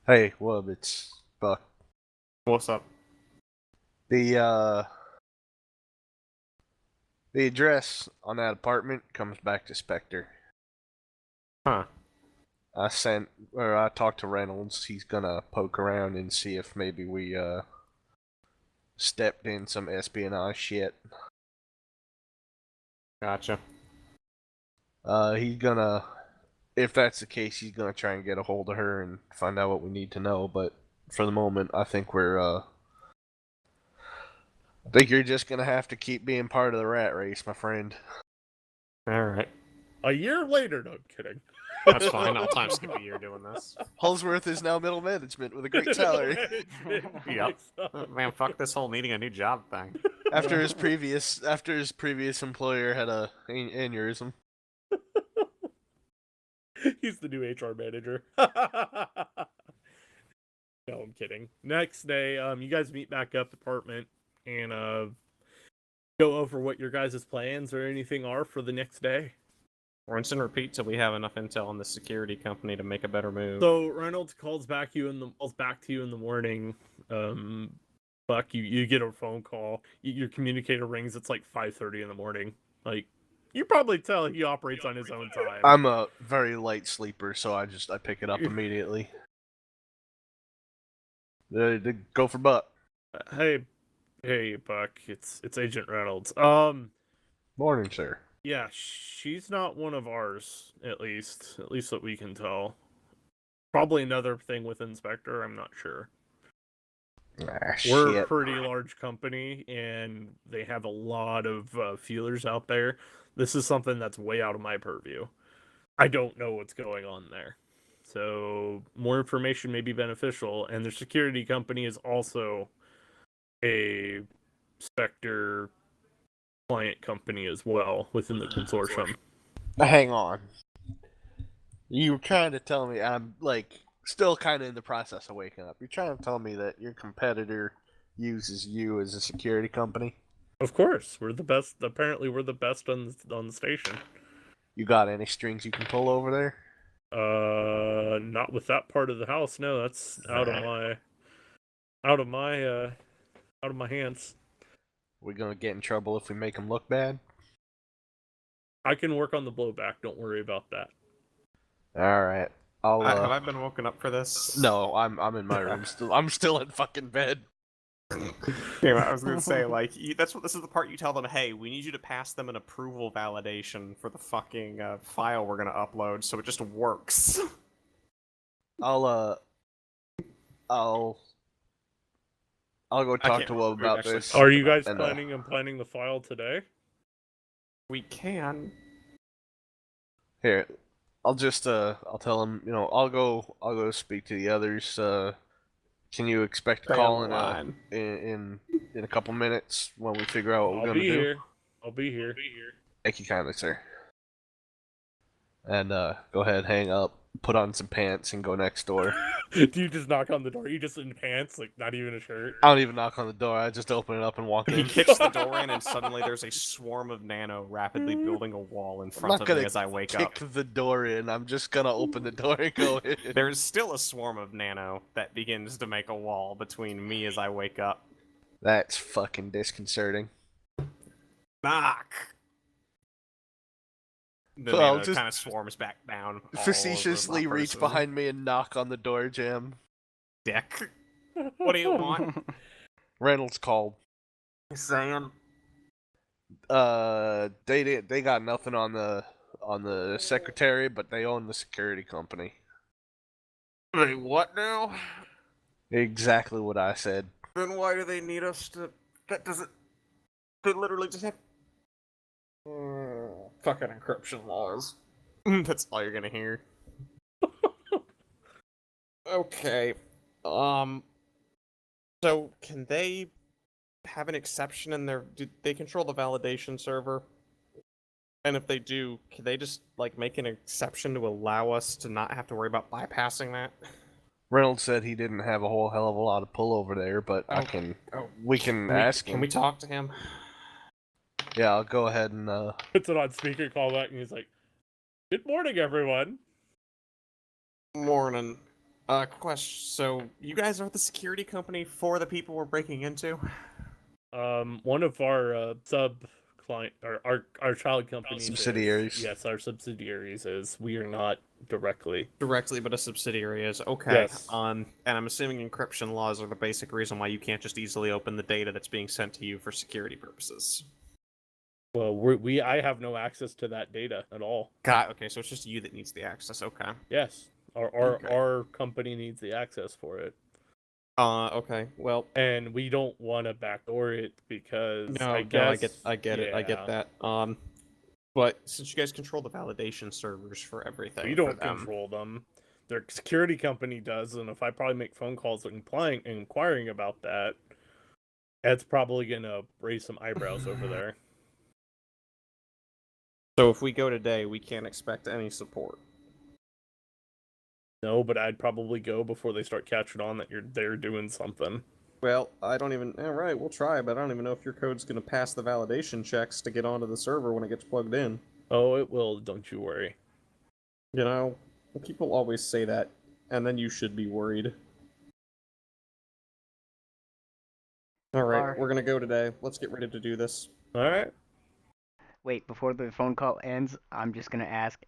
Hey, Wub, it's Buck. What's up? The address on that apartment comes back to Spectre. Huh. I talked to Reynolds. He's gonna poke around and see if maybe we stepped in some espionage shit. Gotcha. He's gonna, if that's the case, he's gonna try and get a hold of her and find out what we need to know. But for the moment, I think I think you're just gonna have to keep being part of the rat race, my friend. Alright. A year later, no, I'm kidding. That's fine. I'll time skip a year doing this. Holsworth is now middle management with a great salary. Yep. Man, fuck this whole needing a new job thing. after his previous employer had a aneurysm. He's the new HR manager. No, I'm kidding. Next day, you guys meet back up apartment and go over what your guys' plans or anything are for the next day. Rinse and repeat till we have enough intel on the security company to make a better move. So Reynolds calls back to you in the morning. Buck, you get a phone call. Your communicator rings. It's like 5:30 in the morning. Like, you probably tell he operates on his own time. I'm a very light sleeper, so I pick it up immediately. Go for Buck. Hey, Buck. It's Agent Reynolds. Morning, sir. Yeah, she's not one of ours. At least that we can tell. Probably another thing with Inspector. I'm not sure. We're a Shit. pretty large company, and they have a lot of feelers out there. This is something that's way out of my purview. I don't know what's going on there. So more information may be beneficial, and their security company is also a Spectre client company as well within the consortium. Hang on. You were trying to tell me I'm still kind of in the process of waking up. You're trying to tell me that your competitor uses you as a security company? Of course, we're the best. Apparently, we're the best on the station. You got any strings you can pull over there? Not with that part of the house. No, that's out of my hands. We gonna get in trouble if we make them look bad? I can work on the blowback. Don't worry about that. All right. Have I been woken up for this? No, I'm in my room still. I'm still in fucking bed. Yeah, I was gonna say, this is the part you tell them, hey, we need you to pass them an approval validation for the fucking file we're gonna upload, so it just works. I'll go talk to Will about actually this. Are you guys And, planning the file today? We can. Here, I'll tell him, I'll go speak to the others. Can you expect a call in a couple minutes when we figure out what we're gonna do? I'll be here. Thank you kindly, sir. And go ahead, hang up, put on some pants, and go next door. Do you just knock on the door? You just in pants, like not even a shirt? I don't even knock on the door. I just open it up and walk He in. kicks the door in, and suddenly there's a swarm of nano rapidly building a wall in I'm front not of gonna me as I wake up. kick the door in. I'm just gonna open the door and go in. There's still a swarm of nano that begins to make a wall between me as I wake up. That's fucking disconcerting. Knock! The So I'll Nana just kind of swarms back down. all over facetiously that reach person. behind me and knock on the door, Jam. Dick. What do you want? Reynolds called. He's saying. They got nothing on the secretary, but they own the security company. Wait, what now? Exactly what I said. Then why do they need us to? That doesn't. They literally just have. Fucking encryption laws. That's all you're gonna hear. Okay. So can they have an exception in their? Do they control the validation server? And if they do, can they just like make an exception to allow us to not have to worry about bypassing that? Reynolds said he didn't have a whole hell of a lot of pull over there, but we can ask him. Can we talk to him? Yeah, I'll go ahead and Puts it on speaker callback, and he's like, "Good morning, everyone." Morning. Question. So you guys are the security company for the people we're breaking into? One of our sub client, or our child companies, Subsidiaries. Yes, our subsidiaries is. We are not directly. Directly, but a subsidiary is okay. Yes. And I'm assuming encryption laws are the basic reason why you can't just easily open the data that's being sent to you for security purposes. Well, I have no access to that data at all. God, okay, so it's just you that needs the access. Okay. Yes, Okay. our company needs the access for it, Okay. Well, and we don't want to backdoor it because I get it. I get that. But since you guys control the validation servers for everything, we don't control them. Their security company does, and if I probably make phone calls inquiring about that, it's probably gonna raise some eyebrows over there. So if we go today, we can't expect any support. No, but I'd probably go before they start catching on that they're doing something. Well, I don't even. All right, we'll try, but I don't even know if your code's gonna pass the validation checks to get onto the server when it gets plugged in. Oh, it will. Don't you worry. You know, people always say that, and then you should be worried. All right, we're gonna go today. Let's get ready to do this. All right. Wait, before the phone call ends, I'm just gonna ask,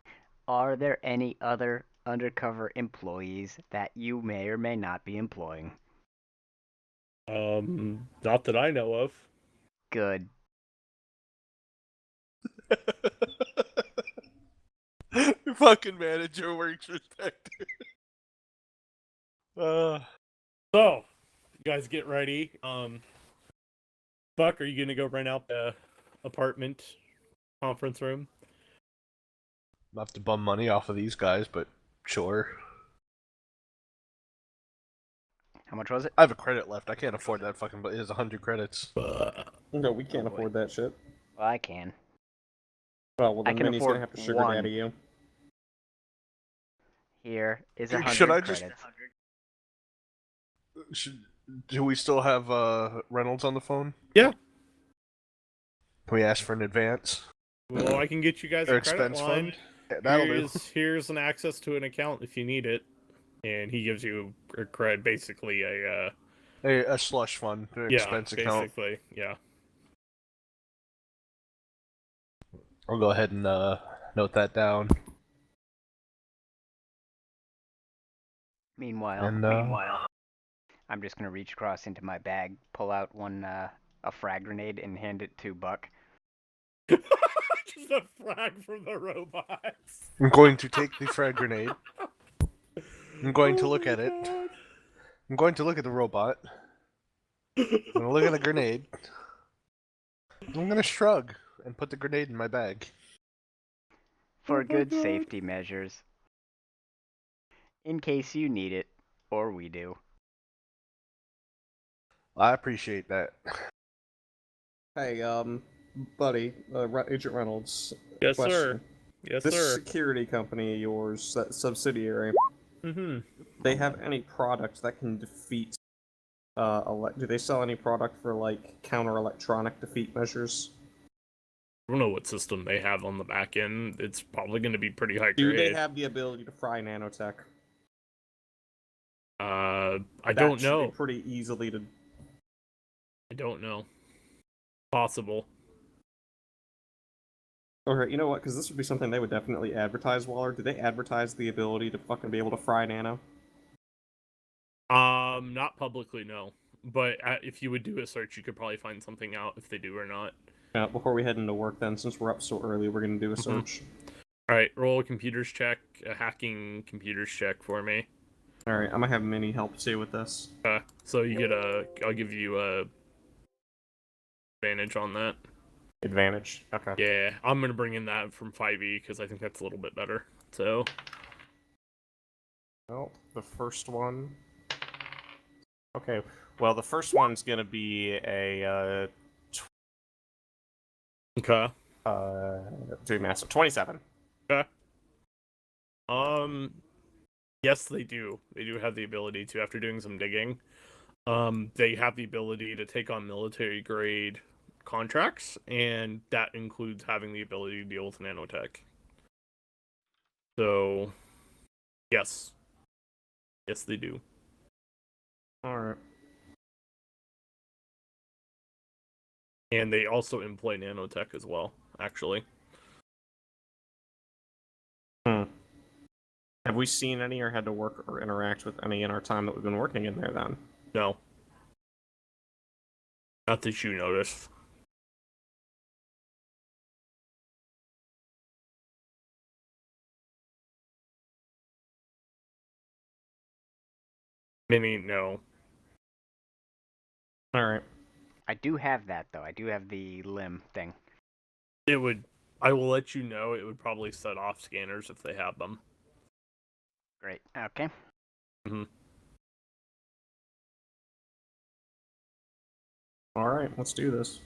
are there any other undercover employees that you may or may not be employing? Not that I know of. Good. Your fucking manager works for Spectre. So, you guys get ready. Buck, are you gonna go rent out the apartment conference room? I'll have to bum money off of these guys, but sure. How much was it? I have a credit left. I can't afford that fucking. But it is 100 credits. No, we can't Oh, boy. afford that shit. Well, I can. Well, I then can Minnie's afford gonna have to sugar one. daddy you. Here is Should 100 I just- credits. Do we still have Reynolds on the phone? Yeah. Can we ask for an advance? Well, I can get you guys Or a credit expense line. fund? Yeah, that'll do. Here's an access to an account if you need it, and he gives you basically a A slush fund, an expense account. basically, yeah. I'll go ahead and note that down. Meanwhile, I'm just gonna reach across into my bag, pull out a frag grenade, and hand it to Buck. Just a frag from the robots. I'm going to take the frag grenade. I'm going to look at it. God. I'm going to look at the robot. I'm going to look at the grenade. I'm going to shrug and put the grenade in my bag. For Oh my good God. safety measures. In case you need it, or we do. I appreciate that. Hey, buddy, Agent Reynolds. Yes, question. sir. Yes, This sir. security company of yours, that subsidiary, Mm-hmm. they have any product that can defeat? Do they sell any product for like counter electronic defeat measures? I don't know what system they have on the back end. It's probably going to be pretty high Do grade. they have the ability to fry nanotech? I That don't should know. be pretty easily to. I don't know. Possible. Alright, you know what? Because this would be something they would definitely advertise, Waller. Do they advertise the ability to fucking be able to fry nano? Not publicly, no. But if you would do a search, you could probably find something out if they do or not. Before we head into work, then, since we're up so early, we're gonna do a search. Alright, roll a computers check, a hacking computers check for me. Alright, I'm gonna have Minnie help too with this. So you get I'll give you a advantage on that. Advantage. Okay. Yeah, I'm gonna bring in that from 5e because I think that's a little bit better. So. Well, the first one. Okay. Well, the first one's gonna be a Okay. do massive 27. Okay. Yes, they do. They do have the ability to, after doing some digging. They have the ability to take on military grade contracts, and that includes having the ability to deal with nanotech. So, yes. Yes, they do. Alright. And they also employ nanotech as well, actually. Have we seen any or had to work or interact with any in our time that we've been working in there then? No. Not that you noticed. Mini, no. Alright. I do have that, though. I do have the limb thing. It would... I will let you know it would probably set off scanners if they have them. Great. Okay. Alright, let's do this.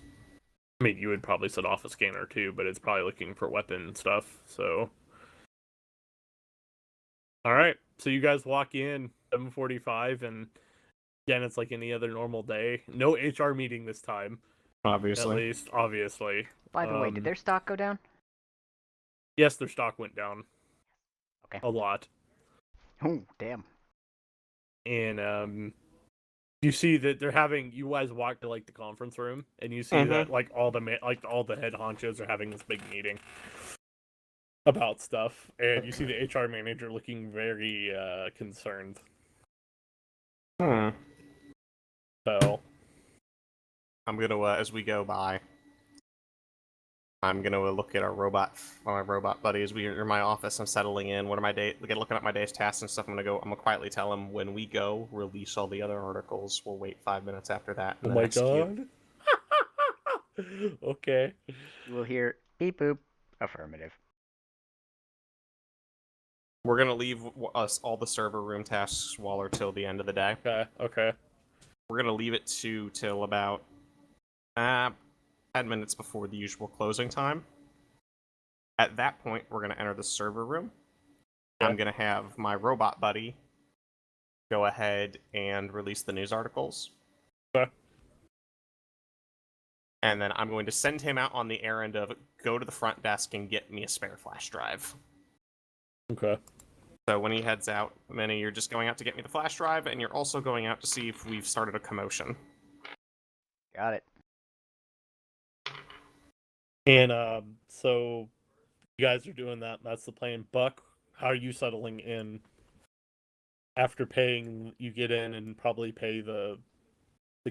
I mean, you would probably set off a scanner too, but it's probably looking for weapon stuff, so... Alright, so you guys walk in, 7:45, and again, it's like any other normal day. No HR meeting this time, Obviously. at least, obviously. By the way, did their stock go down? Yes, their stock went down. Okay. A lot. Oh, damn. And, you see that they're having... You guys walk to, like, the conference room, and you see that, like, all the head honchos are having this big meeting about stuff, and you see the HR manager looking very concerned. So I'm gonna, as we go by, I'm gonna look at my robot buddies. We're in my office. I'm settling in. What are my looking at my day's tasks and stuff. I'm gonna quietly tell them when we go, release all the other articles. We'll wait 5 minutes after that. oh my god. Okay. You will hear beep boop. Affirmative. We're gonna leave us all the server room tasks, Waller, till the end of the day. Okay. We're gonna leave it till about 10 minutes before the usual closing time. At that point, we're gonna enter the server room. Yeah. I'm gonna have my robot buddy go ahead and release the news articles. Okay. And then I'm going to send him out on the errand of go to the front desk and get me a spare flash drive. Okay. So when he heads out, Minnie, you're just going out to get me the flash drive, and you're also going out to see if we've started a commotion. Got it. And so you guys are doing that. That's the plan. Buck, how are you settling in? After paying, you get in and probably pay the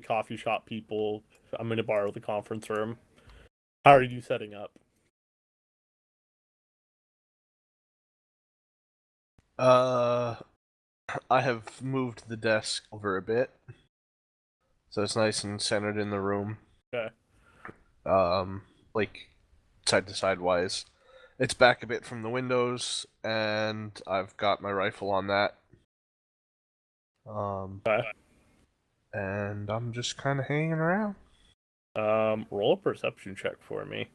coffee shop people. I'm going to borrow the conference room. How are you setting up? I have moved the desk over a bit, so it's nice and centered in the room. Okay. Like side to side wise. It's back a bit from the windows, and I've got my rifle on that. Okay. And I'm just kind of hanging around. Roll a perception check for me.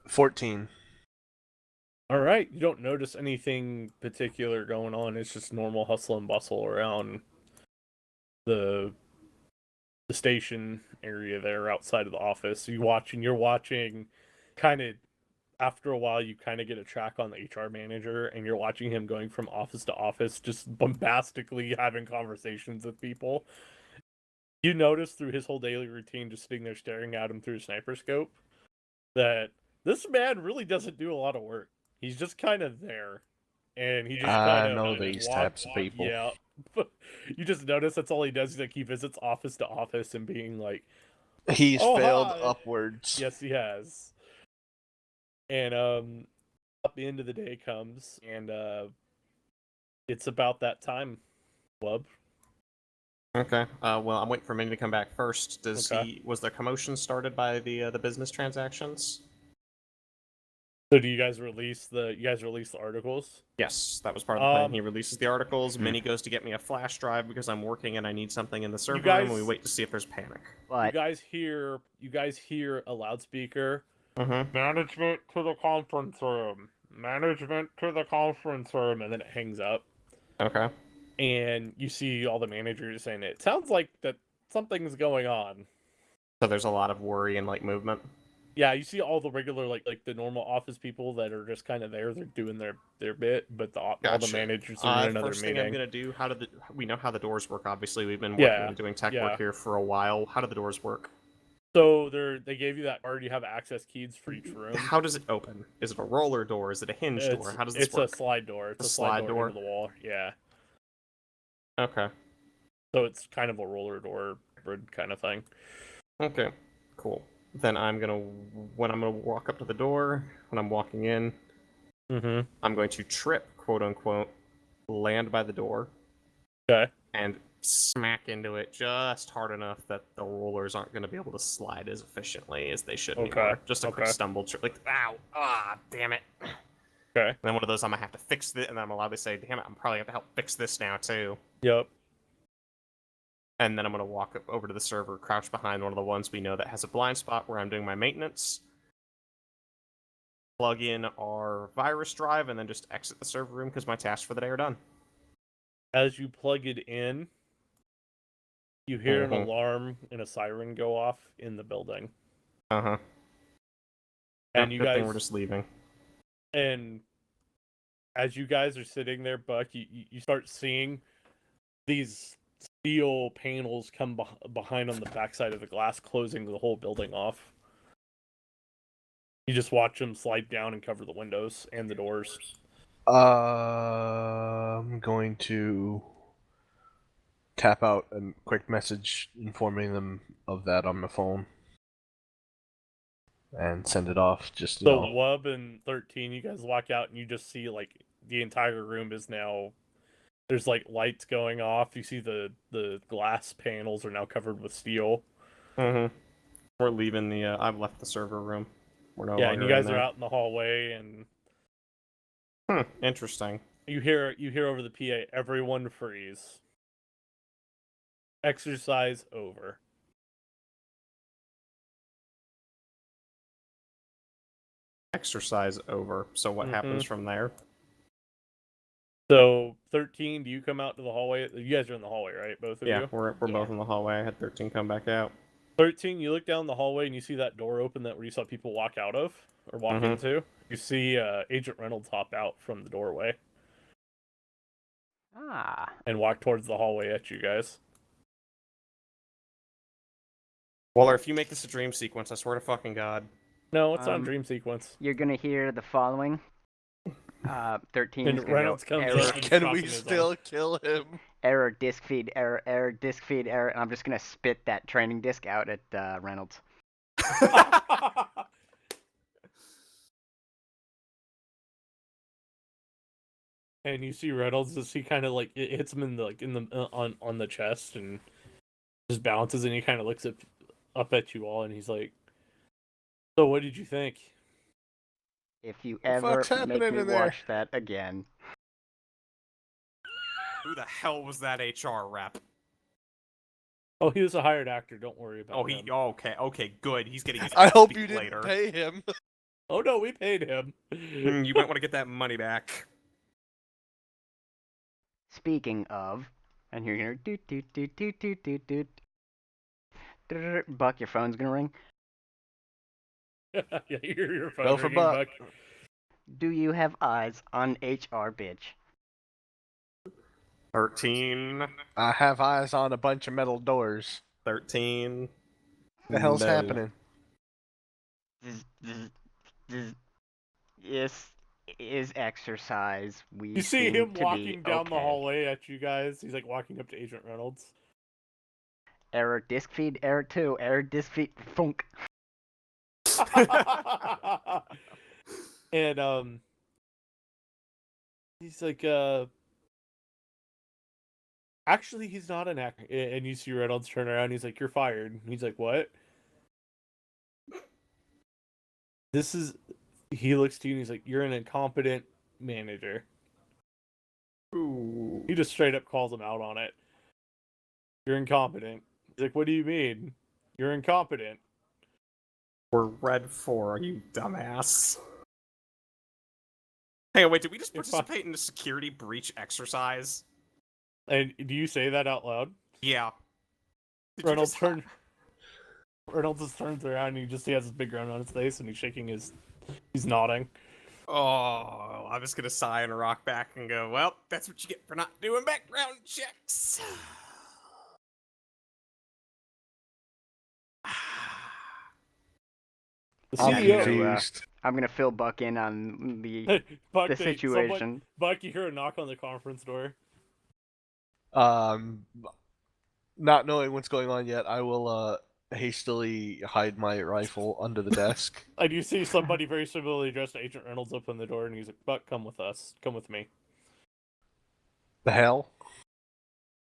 $14. All right, you don't notice anything particular going on. It's just normal hustle and bustle around the station area there outside of the office. You're watching kind of after a while, you kind of get a track on the HR manager, and you're watching him going from office to office, just bombastically having conversations with people. You notice through his whole daily routine, just sitting there staring at him through a sniper scope, that this man really doesn't do a lot of work. He's just kind of there, and he just kind I of know these types of people. Yeah, you just notice that's all he does. Is like he visits office to office and being like, He's "Oh, failed hi." upwards. Yes, he has. And up the end of the day comes, and it's about that time, Wub. Okay. Well, I'm waiting for Minnie to come back first. Okay. Was the commotion started by the business transactions? So do you guys release the articles? Yes, that was part of the plan. He releases the articles. Minnie goes to get me a flash drive because I'm working and I need something in the server room, and we wait to see if there's panic. You guys hear a loudspeaker. Mm-hmm. Management to the conference room. Management to the conference room, and then it hangs up. Okay. And you see all the managers saying it sounds like that something's going on. So there's a lot of worry and like movement. Yeah, you see all the regular like the normal office people that are just kind of there. They're doing their bit, but all the managers are in another first meeting. thing I'm gonna do. We know how the doors work? Obviously, we've been working doing tech work here for a while. How do the doors work? So they gave you that card. You have access keys for each room. How does it open? Is it a roller door? Is it a hinge door? How does this work? It's a slide door. It's a slide door into the wall. Yeah. Okay. So it's kind of a roller door kind of thing. Okay. Cool. Then when I'm gonna walk up to the door, when I'm walking in, I'm going to trip, quote unquote, land by the door. Okay. And smack into it just hard enough that the rollers aren't going to be able to slide as efficiently as they should anymore. Just a quick stumble trip, like, ow, damn it. Okay. And then one of those, I'm going to have to fix it, and then I'm allowed to say, damn it, I'm probably going to have to help fix this now, too. Yep. And then I'm going to walk up over to the server, crouch behind one of the ones we know that has a blind spot where I'm doing my maintenance, plug in our virus drive, and then just exit the server room because my tasks for the day are done. As you plug it in, you hear an alarm and a siren go off in the building. Uh-huh. And you guys... we're just leaving. And as you guys are sitting there, Buck, you start seeing these steel panels come behind on the backside of the glass, closing the whole building off. You just watch them slide down and cover the windows and the doors. I'm going to tap out a quick message informing them of that on my phone and send it off. Just so Wub and 13, you guys walk out and you just see like the entire room is now, there's like lights going off. You see the glass panels are now covered with steel. We're leaving I've left the server room. We're no longer and you guys are out in the hallway and interesting. You hear over the PA, everyone freeze. Exercise over. Exercise over. So what happens from there? So 13, do you come out to the hallway? You guys are in the hallway, right? Both of you? Yeah, we're both in the hallway. I had 13 come back out. 13, you look down the hallway and you see that door open where you saw people walk out of or walk into. You see Agent Reynolds hop out from the doorway. And walk towards the hallway at you guys. Waller, if you make this a dream sequence, I swear to fucking God. No, it's not a dream sequence. You're gonna hear the following. 13 and Reynolds comes error. Can we still kill him? Error, disk feed, error, disk feed, error. And I'm just gonna spit that training disk out at Reynolds. And you see Reynolds as he kind of like it hits him in the on the chest and just bounces, and he kind of looks up at you all, and he's like, "So what did you think?" If you ever make me watch that again. Who the hell was that HR rep? Oh, he was a hired actor. Don't worry about him. Okay, good. He's getting his I hope you later. didn't pay him. Oh no, we paid him. You might want to get that money back. Speaking of, and you're gonna doot doot doot doot doot doot doot. Buck, your phone's gonna ring. Yeah, your phone Go for ringing, Buck. Do you have eyes on HR, bitch? 13. I have eyes on a bunch of metal doors. 13. The hell's No. happening? This is exercise. We You see seem him to walking be down the okay. hallway at you guys. He's like walking up to Agent Reynolds. Error disk feed, error 2, error disk feed, funk. And he's like, actually, he's not an actor. And you see Reynolds turn around. He's like, "You're fired." And he's like, "What?" This is. He looks to you and he's like, "You're an incompetent manager." Ooh. He just straight up calls him out on it. "You're incompetent." He's like, "What do you mean? You're incompetent." We're red 4, you dumbass. Hey, wait, did we just You're participate in a security breach exercise? And do you say that out loud? Yeah. Did you Reynolds just- turns. Reynolds just turns around and he has his big grin on his face and he's shaking his. He's nodding. Oh, I'm just gonna sigh and rock back and go, well, that's what you get for not doing background checks. The I'm CEO. confused. I'm gonna fill Buck in on Buck, the situation. Buck, you hear a knock on the conference door. Not knowing what's going on yet, I will hastily hide my rifle under the desk. I do see somebody very similarly dressed to Agent Reynolds open the door, and he's like, "Buck, come with us. Come with me. The hell?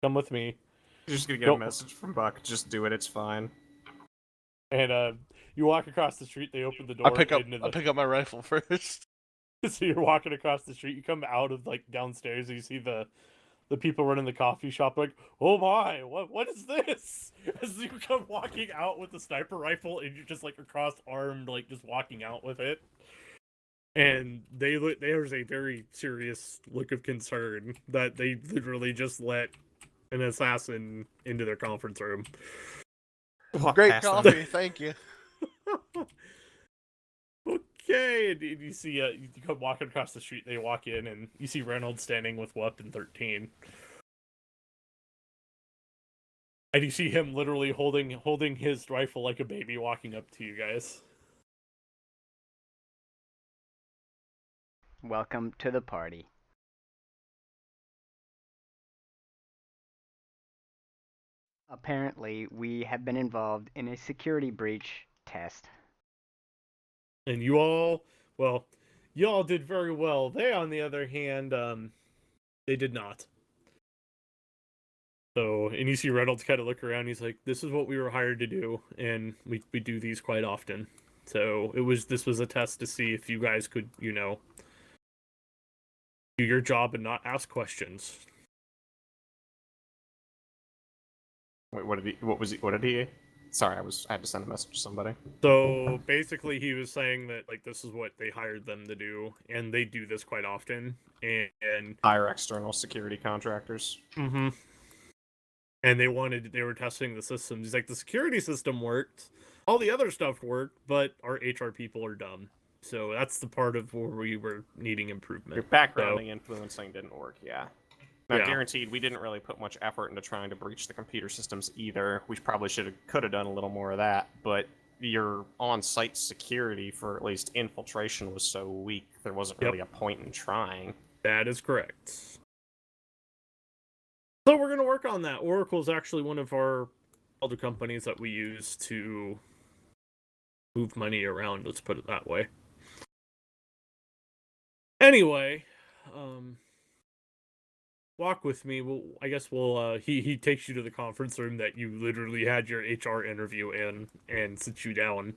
Come with me." You're just gonna get Nope. a message from Buck. Just do it. It's fine. And you walk across the street. They open the door. I pick into the... up my rifle first. So you're walking across the street. You come out of like downstairs. And you see the people running the coffee shop. Like, "Oh my, what is this?" As you come walking out with the sniper rifle, and you're just like across armed, like just walking out with it. And there's a very serious look of concern that they literally just let an assassin into their conference room. Walk Great past them. coffee, thank you. Okay, and you see you come walking across the street. They walk in, and you see Reynolds standing with weapon 13, and you see him literally holding his rifle like a baby, walking up to you guys. Welcome to the party. Apparently, we have been involved in a security breach test. And you all did very well. They, on the other hand, they did not. So, and you see Reynolds kind of look around. He's like, "This is what we were hired to do, and we do these quite often. So this was a test to see if you guys could, do your job and not ask questions." Wait, what did he? Sorry, I had to send a message to somebody. So basically, he was saying that like this is what they hired them to do, and they do this quite often. And Hire external security contractors. mm-hmm. And they were testing the systems. He's like, the security system worked, all the other stuff worked, but our HR people are dumb. So that's the part of where we were needing improvement. Your backgrounding influencing didn't work, yeah. Now, Yeah. guaranteed, we didn't really put much effort into trying to breach the computer systems either. We probably could have done a little more of that, but your on-site security for at least infiltration was so weak, there wasn't really a point in trying. That is correct. So we're going to work on that. Oracle is actually one of our other companies that we use to move money around, let's put it that way. Anyway, walk with me. He takes you to the conference room that you literally had your HR interview in and sits you down.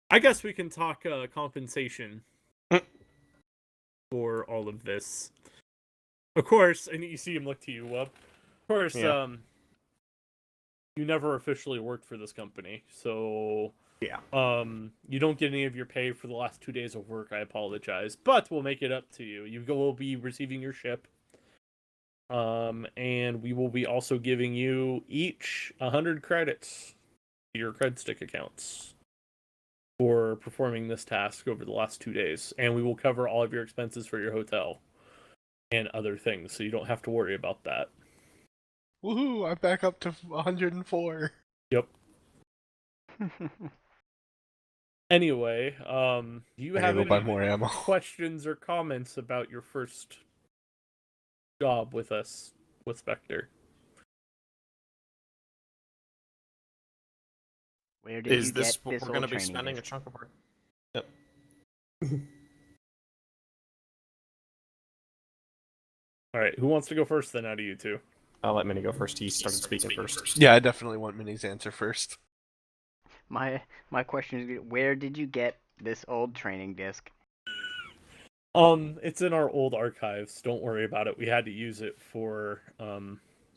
I guess we can talk compensation for all of this. Of course, and you see him look to you, Wub. Of course, Yeah. You never officially worked for this company, so Yeah. You don't get any of your pay for the last 2 days of work. I apologize, but we'll make it up to you. You will be receiving your ship, and we will be also giving you each 100 credits to your cred stick accounts for performing this task over the last 2 days, and we will cover all of your expenses for your hotel and other things, so you don't have to worry about that. Woohoo! I'm back up to 104. Yep. Anyway, do you I have gotta go buy any more ammo. questions or comments about your first job with us, with Spectre? Where did you Is this get what this we're old going to be training spending disc? a chunk of our... Yep. Alright, who wants to go first then out of you two? I'll let Minnie go first. He started speaking first. Yeah, I definitely want Minnie's answer first. My question is, where did you get this old training disc? It's in our old archives. Don't worry about it. We had to use it for,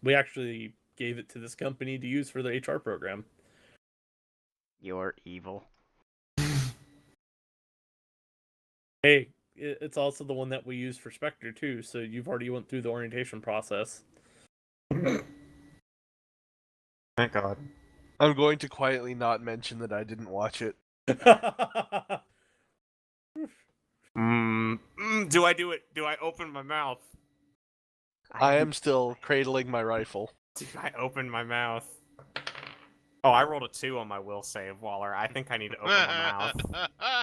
we actually gave it to this company to use for the HR program. You're evil. Hey, it's also the one that we use for Spectre too, so you've already went through the orientation process. Thank God. I'm going to quietly not mention that I didn't watch it. Do I do it? Do I open my mouth? I am still cradling my rifle. Do I open my mouth? Oh, I rolled a 2 on my will save, Waller. I think I need to open my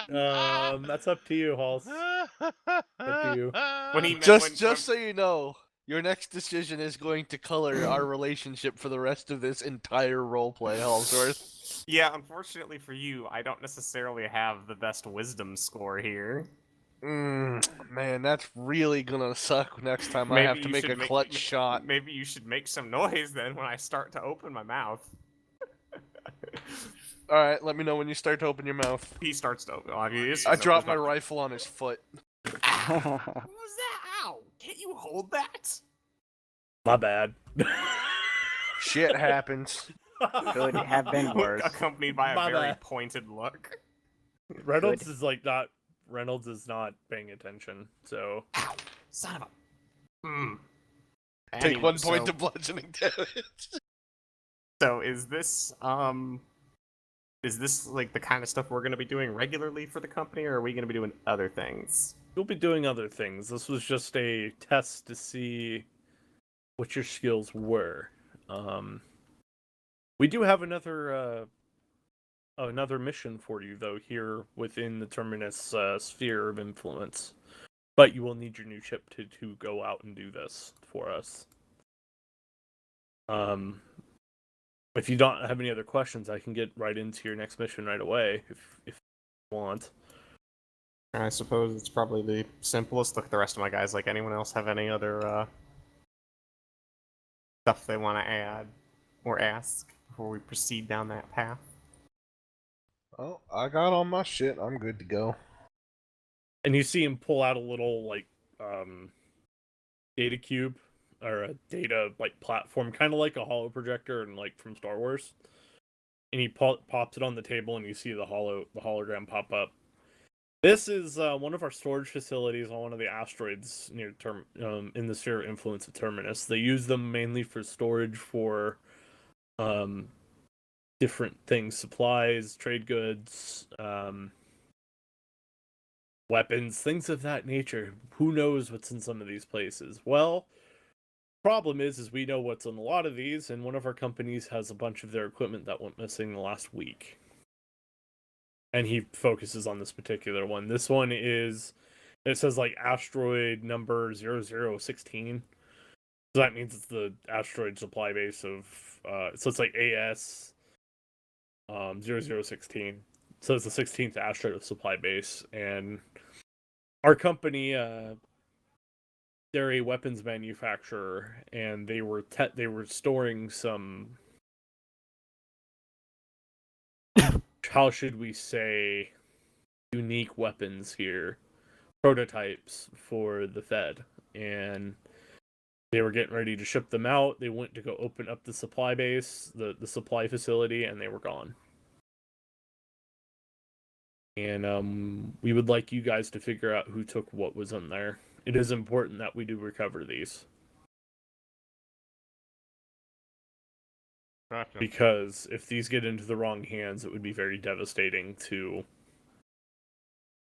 mouth. That's up to you, Halls. Up to you. When he Just so you know, your next decision is going to color our relationship for the rest of this entire roleplay, Hallsworth. Yeah, unfortunately for you, I don't necessarily have the best wisdom score here. Man, that's really gonna suck next time I have to make a clutch shot. Maybe you should make some noise then when I start to open my mouth. Alright, let me know when you start to open your mouth. He starts to open. I dropped my rifle on his foot. What was that? Ow! Can't you hold that? My bad. Shit happens. Could have been worse. Accompanied by a My very bad. pointed look. Reynolds is not paying attention, so. Ow! Son of a. Take Anyway, 1 point of bludgeoning damage. So is this like the kind of stuff we're gonna be doing regularly for the company, or are we gonna be doing other things? You'll be doing other things. This was just a test to see what your skills were. We do have another mission for you, though, here within the Terminus sphere of influence. But you will need your new chip to go out and do this for us. If you don't have any other questions, I can get right into your next mission right away, if you want. I suppose it's probably the simplest. Look at the rest of my guys. Like, anyone else have any other stuff they want to add or ask before we proceed down that path? Oh, I got all my shit. I'm good to go. And you see him pull out a little, data cube, or a data, platform, kind of like a holo projector and from Star Wars. And he pops it on the table, and you see the hologram pop up. This is one of our storage facilities on one of the asteroids near in the sphere of influence of Terminus. They use them mainly for storage for different things, supplies, trade goods, weapons, things of that nature. Who knows what's in some of these places? Well, problem is we know what's in a lot of these, and one of our companies has a bunch of their equipment that went missing the last week. And he focuses on this particular one. This one is, it says asteroid number 0016. So that means it's the asteroid supply base of, so it's AS 0016. So it's the 16th asteroid supply base. And our company, they're a weapons manufacturer, and they were storing some, how should we say, unique weapons here, prototypes for the Fed, and they were getting ready to ship them out. They went to go open up the supply base, the supply facility, and they were gone. And we would like you guys to figure out who took what was in there. It is important that we do recover these. Gotcha. Because if these get into the wrong hands, it would be very devastating to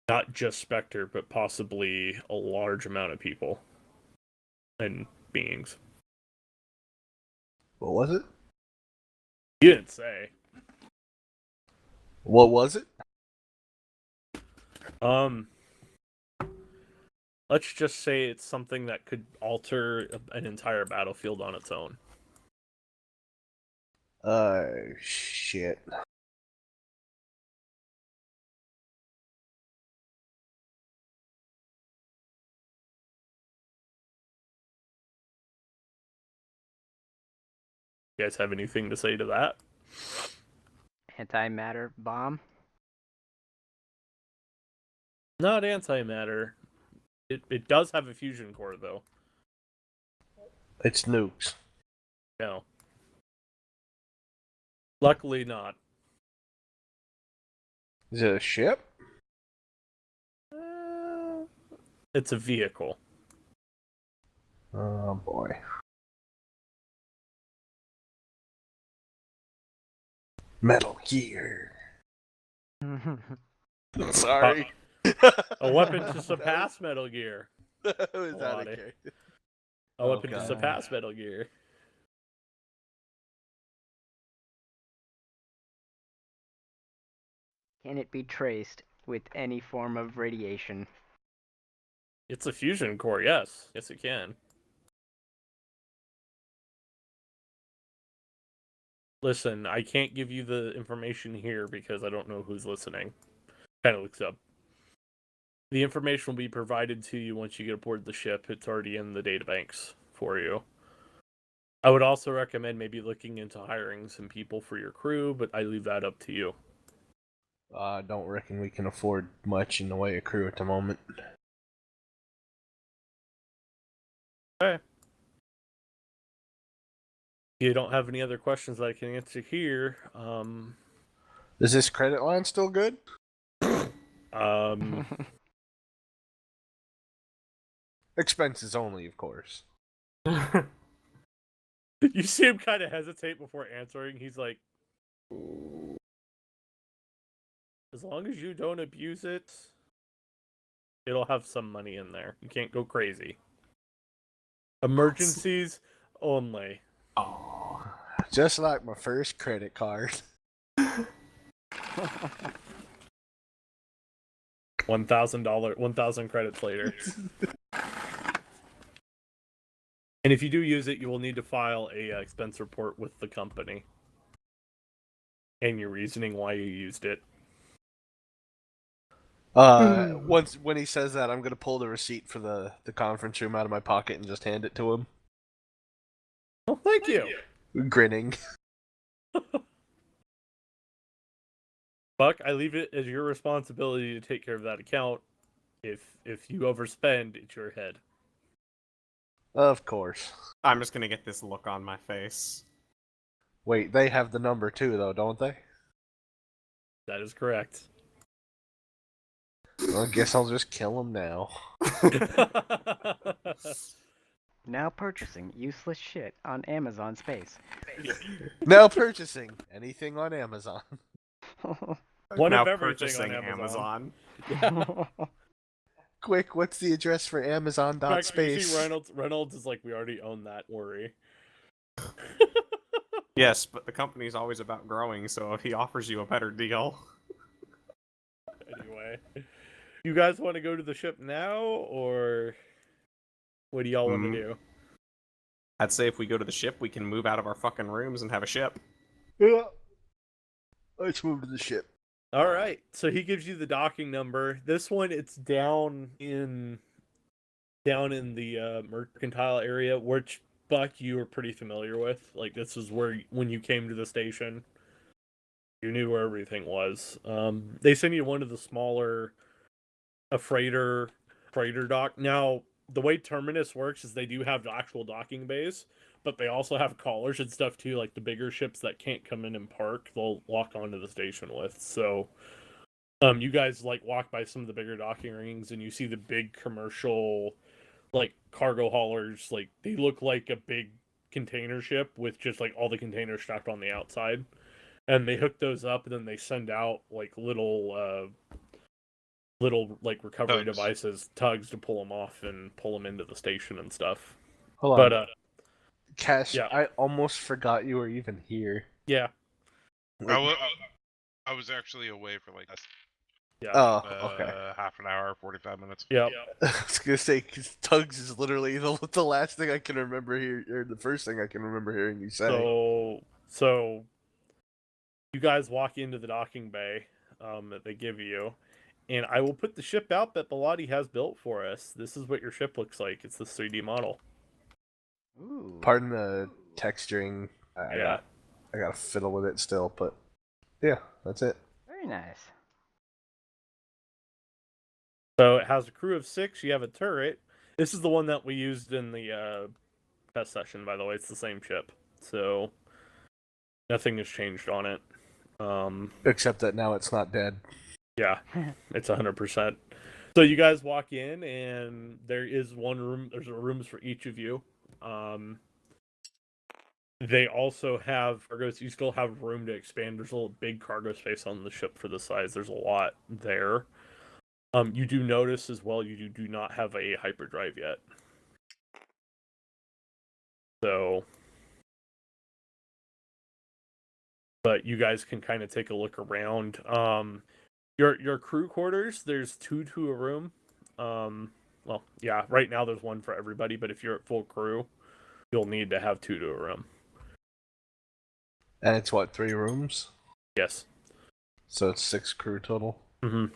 Not just Spectre, but possibly a large amount of people and beings. What was it? You didn't say. What was it? Let's just say it's something that could alter an entire battlefield on its own. Shit. You guys have anything to say to that? Antimatter bomb. Not antimatter. It does have a fusion core, though. It's nukes. No. Luckily not. Is it a ship? It's a vehicle. Oh boy. Metal Gear. Sorry. A weapon to surpass Metal Gear. That was out of Lottie. character. A weapon to God. surpass Metal Gear. Can it be traced with any form of radiation? It's a fusion core, yes. Yes, it can. Listen, I can't give you the information here because I don't know who's listening. Kind of looks up. The information will be provided to you once you get aboard the ship. It's already in the databanks for you. I would also recommend maybe looking into hiring some people for your crew, but I leave that up to you. I don't reckon we can afford much in the way of crew at the moment. Okay. If you don't have any other questions that I can answer here, Is this credit line still good? Expenses only, of course. You see him kind of hesitate before answering. He's like, as long as you don't abuse it, it'll have some money in there. You can't go crazy. Emergencies only. Oh. Just like my first credit card. 1,000 credits later. And if you do use it, you will need to file a expense report with the company. And your reasoning why you used it. Once when he says that, I'm gonna pull the receipt for the conference room out of my pocket and just hand it to him, Oh, thank you. grinning. Buck, I leave it as your responsibility to take care of that account. If you overspend, it's your head. Of course. I'm just gonna get this look on my face. Wait, they have the number too, though, don't they? That is correct. Well, I guess I'll just kill him now. Now purchasing useless shit on Amazon Space. Now purchasing anything on Amazon. One now of everything purchasing on Amazon. Quick, what's the address for In fact, Amazon.space? you see Reynolds is like, we already own that, worry. Yes, but the company's always about growing, so if he offers you a better deal. Anyway. You guys want to go to the ship now, or what do y'all want to do? I'd say if we go to the ship, we can move out of our fucking rooms and have a ship. Yeah. Let's move to the ship. All right. So he gives you the docking number. This one, it's down in the mercantile area, which Buck you were pretty familiar with. Like this is where when you came to the station, you knew where everything was. They send you one of the smaller, a freighter dock. Now the way Terminus works is they do have actual docking bays, but they also have callers and stuff too, like the bigger ships that can't come in and park, they'll walk onto the station with. So you guys like walk by some of the bigger docking rings and you see the big commercial like cargo haulers, like they look like a big container ship with just like all the containers strapped on the outside. And they hook those up and then they send out like little little like recovery Tugs. devices, tugs to pull them off and pull them into the station and stuff. Hold on. But Cash, yeah. I almost forgot you were even here. Yeah. I was actually away for like Yeah. Oh, okay. half an hour, 45 minutes. Yeah. I was gonna say, 'cause Tugs is literally the last thing I can remember or the first thing I can remember hearing you say. So you guys walk into the docking bay that they give you, and I will put the ship out that Bilotti has built for us. This is what your ship looks like. It's the 3D model. Ooh. Pardon the texturing. Yeah. I gotta fiddle with it still, but yeah, that's it. Very nice. So it has a crew of 6. You have a turret. This is the one that we used in the test session, by the way. It's the same ship. So nothing has changed on it. Except that now it's not dead. Yeah, it's 100%. So you guys walk in, and there is one room. There's rooms for each of you. They also have cargoes. You still have room to expand. There's a little big cargo space on the ship for the size. There's a lot there. You do notice as well, you do not have a hyperdrive yet. So, but you guys can kind of take a look around. Your crew quarters, there's 2 to a room. Well, yeah, right now there's 1 for everybody, but if you're at full crew, you'll need to have 2 to a room. And it's what, 3 rooms? Yes. So it's 6 crew total. Mm-hmm.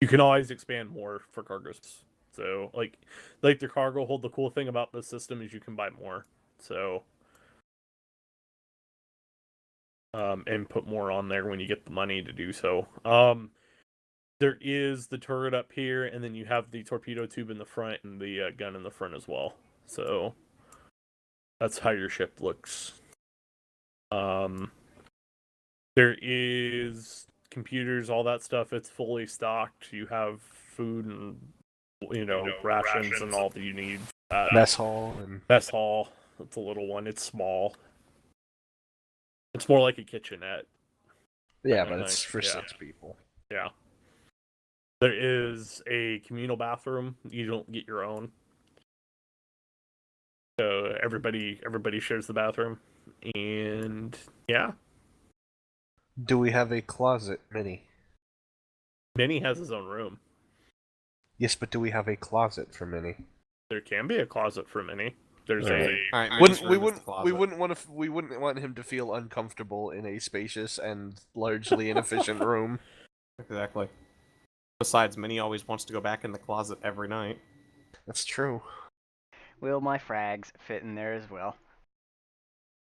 You can always expand more for cargoes. So, like the cargo hold, the cool thing about this system is you can buy more. So, and put more on there when you get the money to do so. There is the turret up here, and then you have the torpedo tube in the front and the gun in the front as well. So, that's how your ship looks. There is computers, all that stuff. It's fully stocked. You have food and rations and all that you need. Mess hall and Mess hall. It's a little one. It's small. It's more like a kitchenette. yeah, but it's for 6 people. Yeah. There is a communal bathroom. You don't get your own. So everybody shares the bathroom. And yeah. Do we have a closet, Minnie? Minnie has his own room. Yes, but do we have a closet for Minnie? There can be a closet for Minnie. There's Alright. We wouldn't want him to feel uncomfortable in a spacious and largely inefficient room. Exactly. Besides, Minnie always wants to go back in the closet every night. That's true. Will my frags fit in there as well?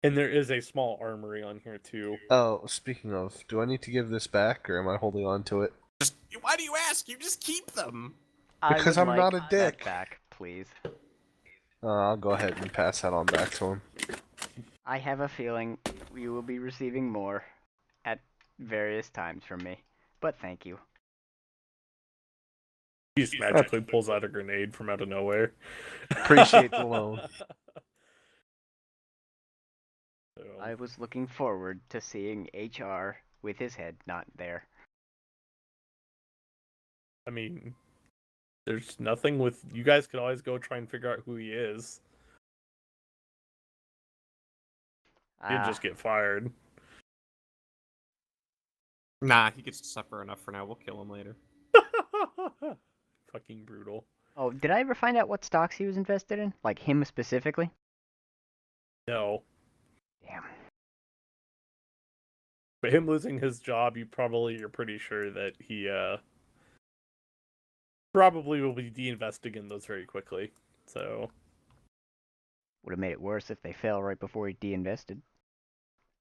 And there is a small armory on here too. Oh, speaking of, do I need to give this back, or am I holding on to it? Why do you ask? You just keep them. Because I'm not a dick. That back, please. I'll go ahead and pass that on back to him. I have a feeling you will be receiving more at various times from me, but thank you. He just magically pulls out a grenade from out of nowhere. Appreciate the loan. So, I was looking forward to seeing HR with his head not there. I mean, there's nothing with you guys could always go try and figure out who he is. He'd just get fired. Nah, he gets to suffer enough for now. We'll kill him later. Fucking brutal. Oh, did I ever find out what stocks he was invested in? Like him specifically? No. Damn. But him losing his job, you're pretty sure that he probably will be de-investing in those very quickly. So Would have made it worse if they fell right before he de-invested.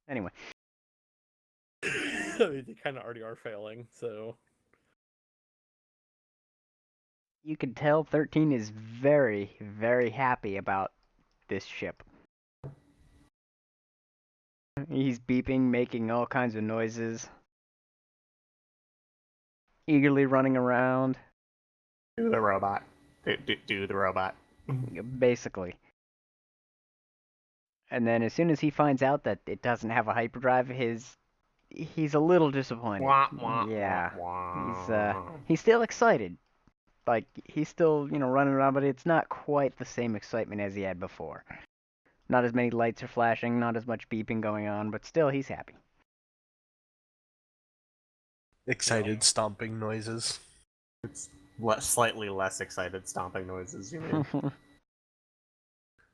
Anyway. they kind of already are failing, so You can tell 13 is very, very happy about this ship. He's beeping, making all kinds of noises. Eagerly running around. Do the robot. Do the robot. Basically. And then as soon as he finds out that it doesn't have a hyperdrive, his he's a little disappointed. Wah, wah, Yeah, wah. he's still excited. Like he's still running around, but it's not quite the same excitement as he had before. Not as many lights are flashing, not as much beeping going on, but still he's happy. Excited stomping noises. It's slightly less excited stomping noises, you mean?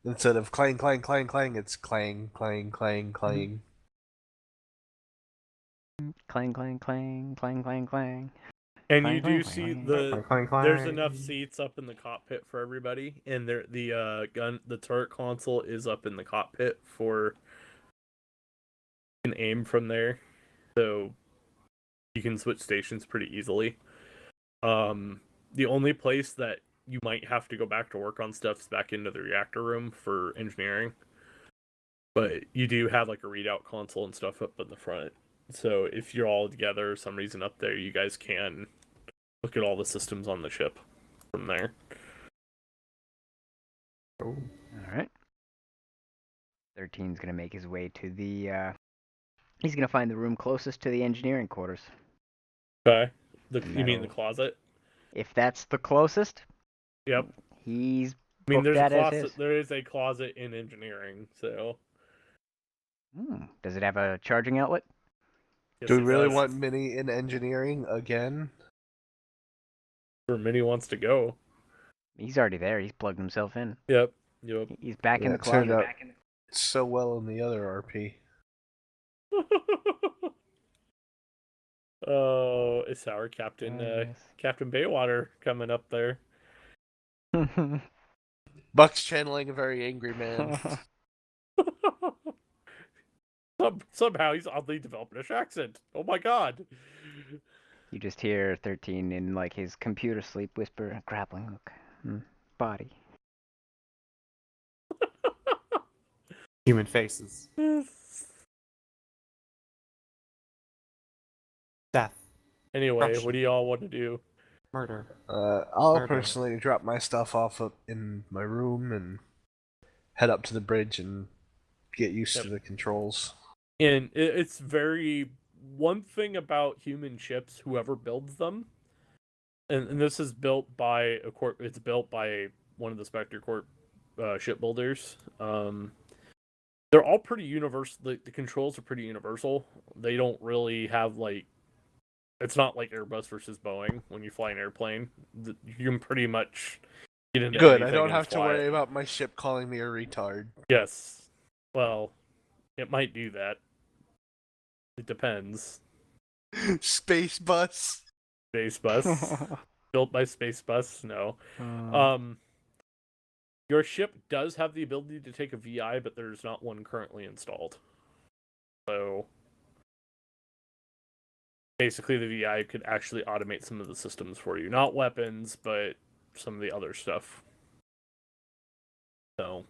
Instead of clang, clang, clang, clang, it's clang, clang, clang, clang. Clang, clang, clang, clang, clang, clang. And Clang, you clang, do clang, see clang. Clang, clang, there's clang. enough seats up in the cockpit for everybody, and the turret console is up in the cockpit for you can aim from there, so you can switch stations pretty easily. The only place that you might have to go back to work on stuff is back into the reactor room for engineering, but you do have like a readout console and stuff up in the front. So if you're all together, some reason up there, you guys can look at all the systems on the ship from there. Oh. All right. 13's gonna make his way to the. He's gonna find the room closest to the engineering quarters. Okay. And You mean the that'll- closet? If that's the closest, Yep. he's I mean, booked there's a that as closet. his. There is a closet in engineering. So Does it have a charging outlet? yes, Do we it really does. want Mini in engineering again? Where Minnie wants to go? He's already there. He's plugged himself in. Yep. He's back in Yeah, the it turned closet. out so well in the other RP. Oh, it's our Captain Yes. Captain Baywater coming up there. Buck's channeling a very angry man. Somehow he's oddly developed an accent. Oh my god. You just hear 13 in like his computer sleep whisper, grappling hook, body. Human faces. Death. Anyway, Russian. what do y'all want to do? Murder. I'll Murder. personally drop my stuff off up in my room and head up to the bridge and get used to the controls. And it's very one thing about human ships, whoever builds them, and this is built by a corp. It's built by one of the Spectre Corp shipbuilders. They're all pretty universal. The controls are pretty universal. They don't really have like. It's not like Airbus versus Boeing when you fly an airplane. You can pretty much get into Good, I anything don't and have to fly worry it. about my ship calling me a retard. Yes. Well, it might do that. It depends. Space bus. Space Bus. Built by Space Bus? No. Uh, Your ship does have the ability to take a VI, but there's not one currently installed. So basically the VI could actually automate some of the systems for you. Not weapons, but some of the other stuff. So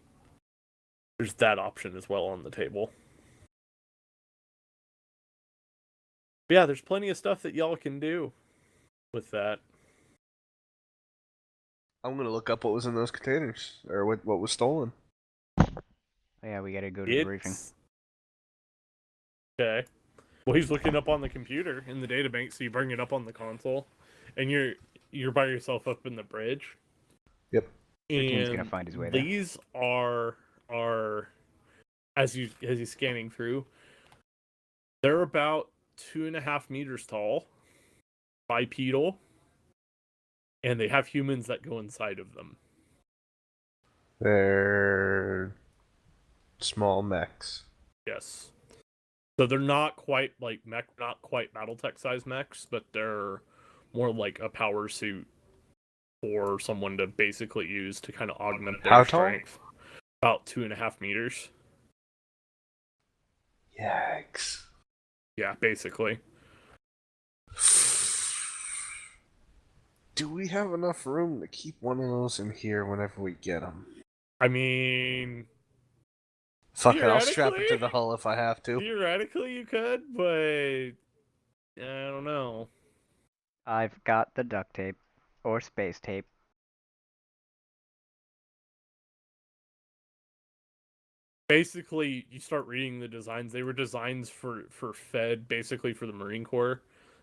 there's that option as well on the table. But yeah, there's plenty of stuff that y'all can do with that. I'm gonna look up what was in those containers, or what was stolen. yeah, we gotta go to the briefing. Okay. Well, he's looking up on the computer in the databank, so you bring it up on the console, and you're by yourself up in the bridge. Yep. 13's And gonna find his way there. these are as he's scanning through, they're about 2.5 meters tall, bipedal, and they have humans that go inside of them. They're small mechs. Yes. So they're not quite like mech, not quite BattleTech size mechs, but they're more like a power suit for someone to basically use to kind of augment their How tall? strength. About 2.5 meters. Yikes. Yeah, basically. Do we have enough room to keep one of those in here whenever we get them? I mean, Fuck it, I'll strap it to theoretically- the hull if I have to. theoretically you could, but I don't know. I've got the duct tape or space tape. basically, you start reading the designs. They were designs for Fed, basically for the Marine Corps,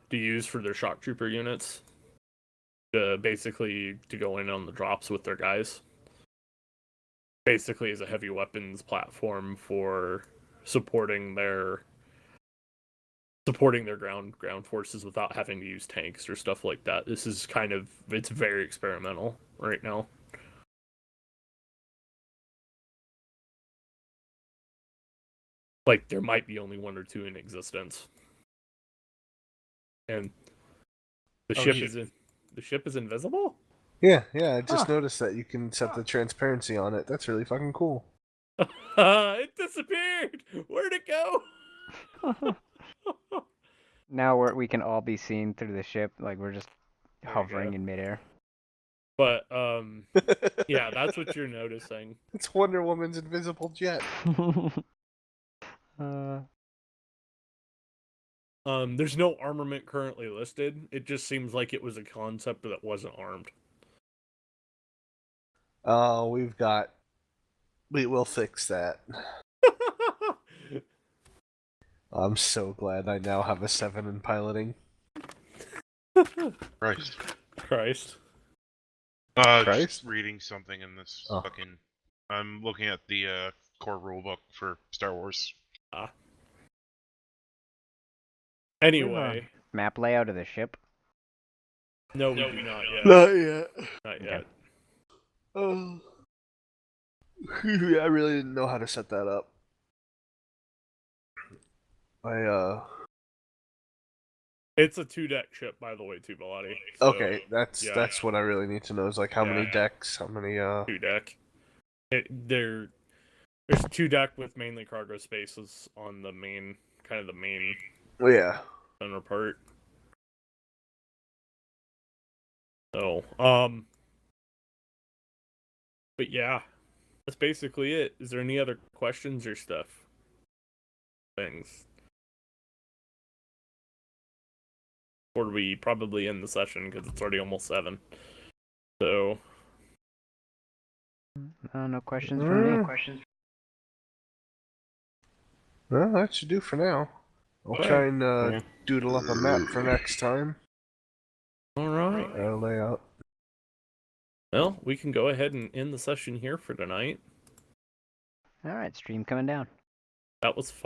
to use for their shock trooper units. Basically, to go in on the drops with their guys. Basically, as a heavy weapons platform for supporting their ground forces without having to use tanks or stuff like that. This is it's very experimental right now. Like, there might be only 1 or 2 in existence. And the ship is invisible? Yeah, I just noticed that you can set the transparency on it. That's really fucking cool. It disappeared! Where'd it go? Now we can all be seen through the ship, like we're just hovering in midair. But, yeah, that's what you're noticing. It's Wonder Woman's invisible jet. There's no armament currently listed. It just seems like it was a concept that wasn't armed. Oh, we will fix that. I'm so glad I now have a 7 in piloting. Christ. Christ. Just reading something in this fucking... I'm looking at the core rulebook for Star Wars. Anyway. Map layout of the ship? No, we do not yet. Not yet. Not yet. Oh. I really didn't know how to set that up. It's a 2-deck ship, by the way, too, Bilotti. So, okay, that's what I really need to know is like how many decks, how many 2-deck. There's 2-deck with mainly cargo spaces on the main yeah. center part. So, but yeah, that's basically it. Is there any other questions or things? Or we probably end the session because it's already almost 7. So, no questions from me. Well, that should do for now. I'll try and doodle up a map for next time. Alright. Layout. Well, we can go ahead and end the session here for tonight. Alright, stream coming down. That was fun.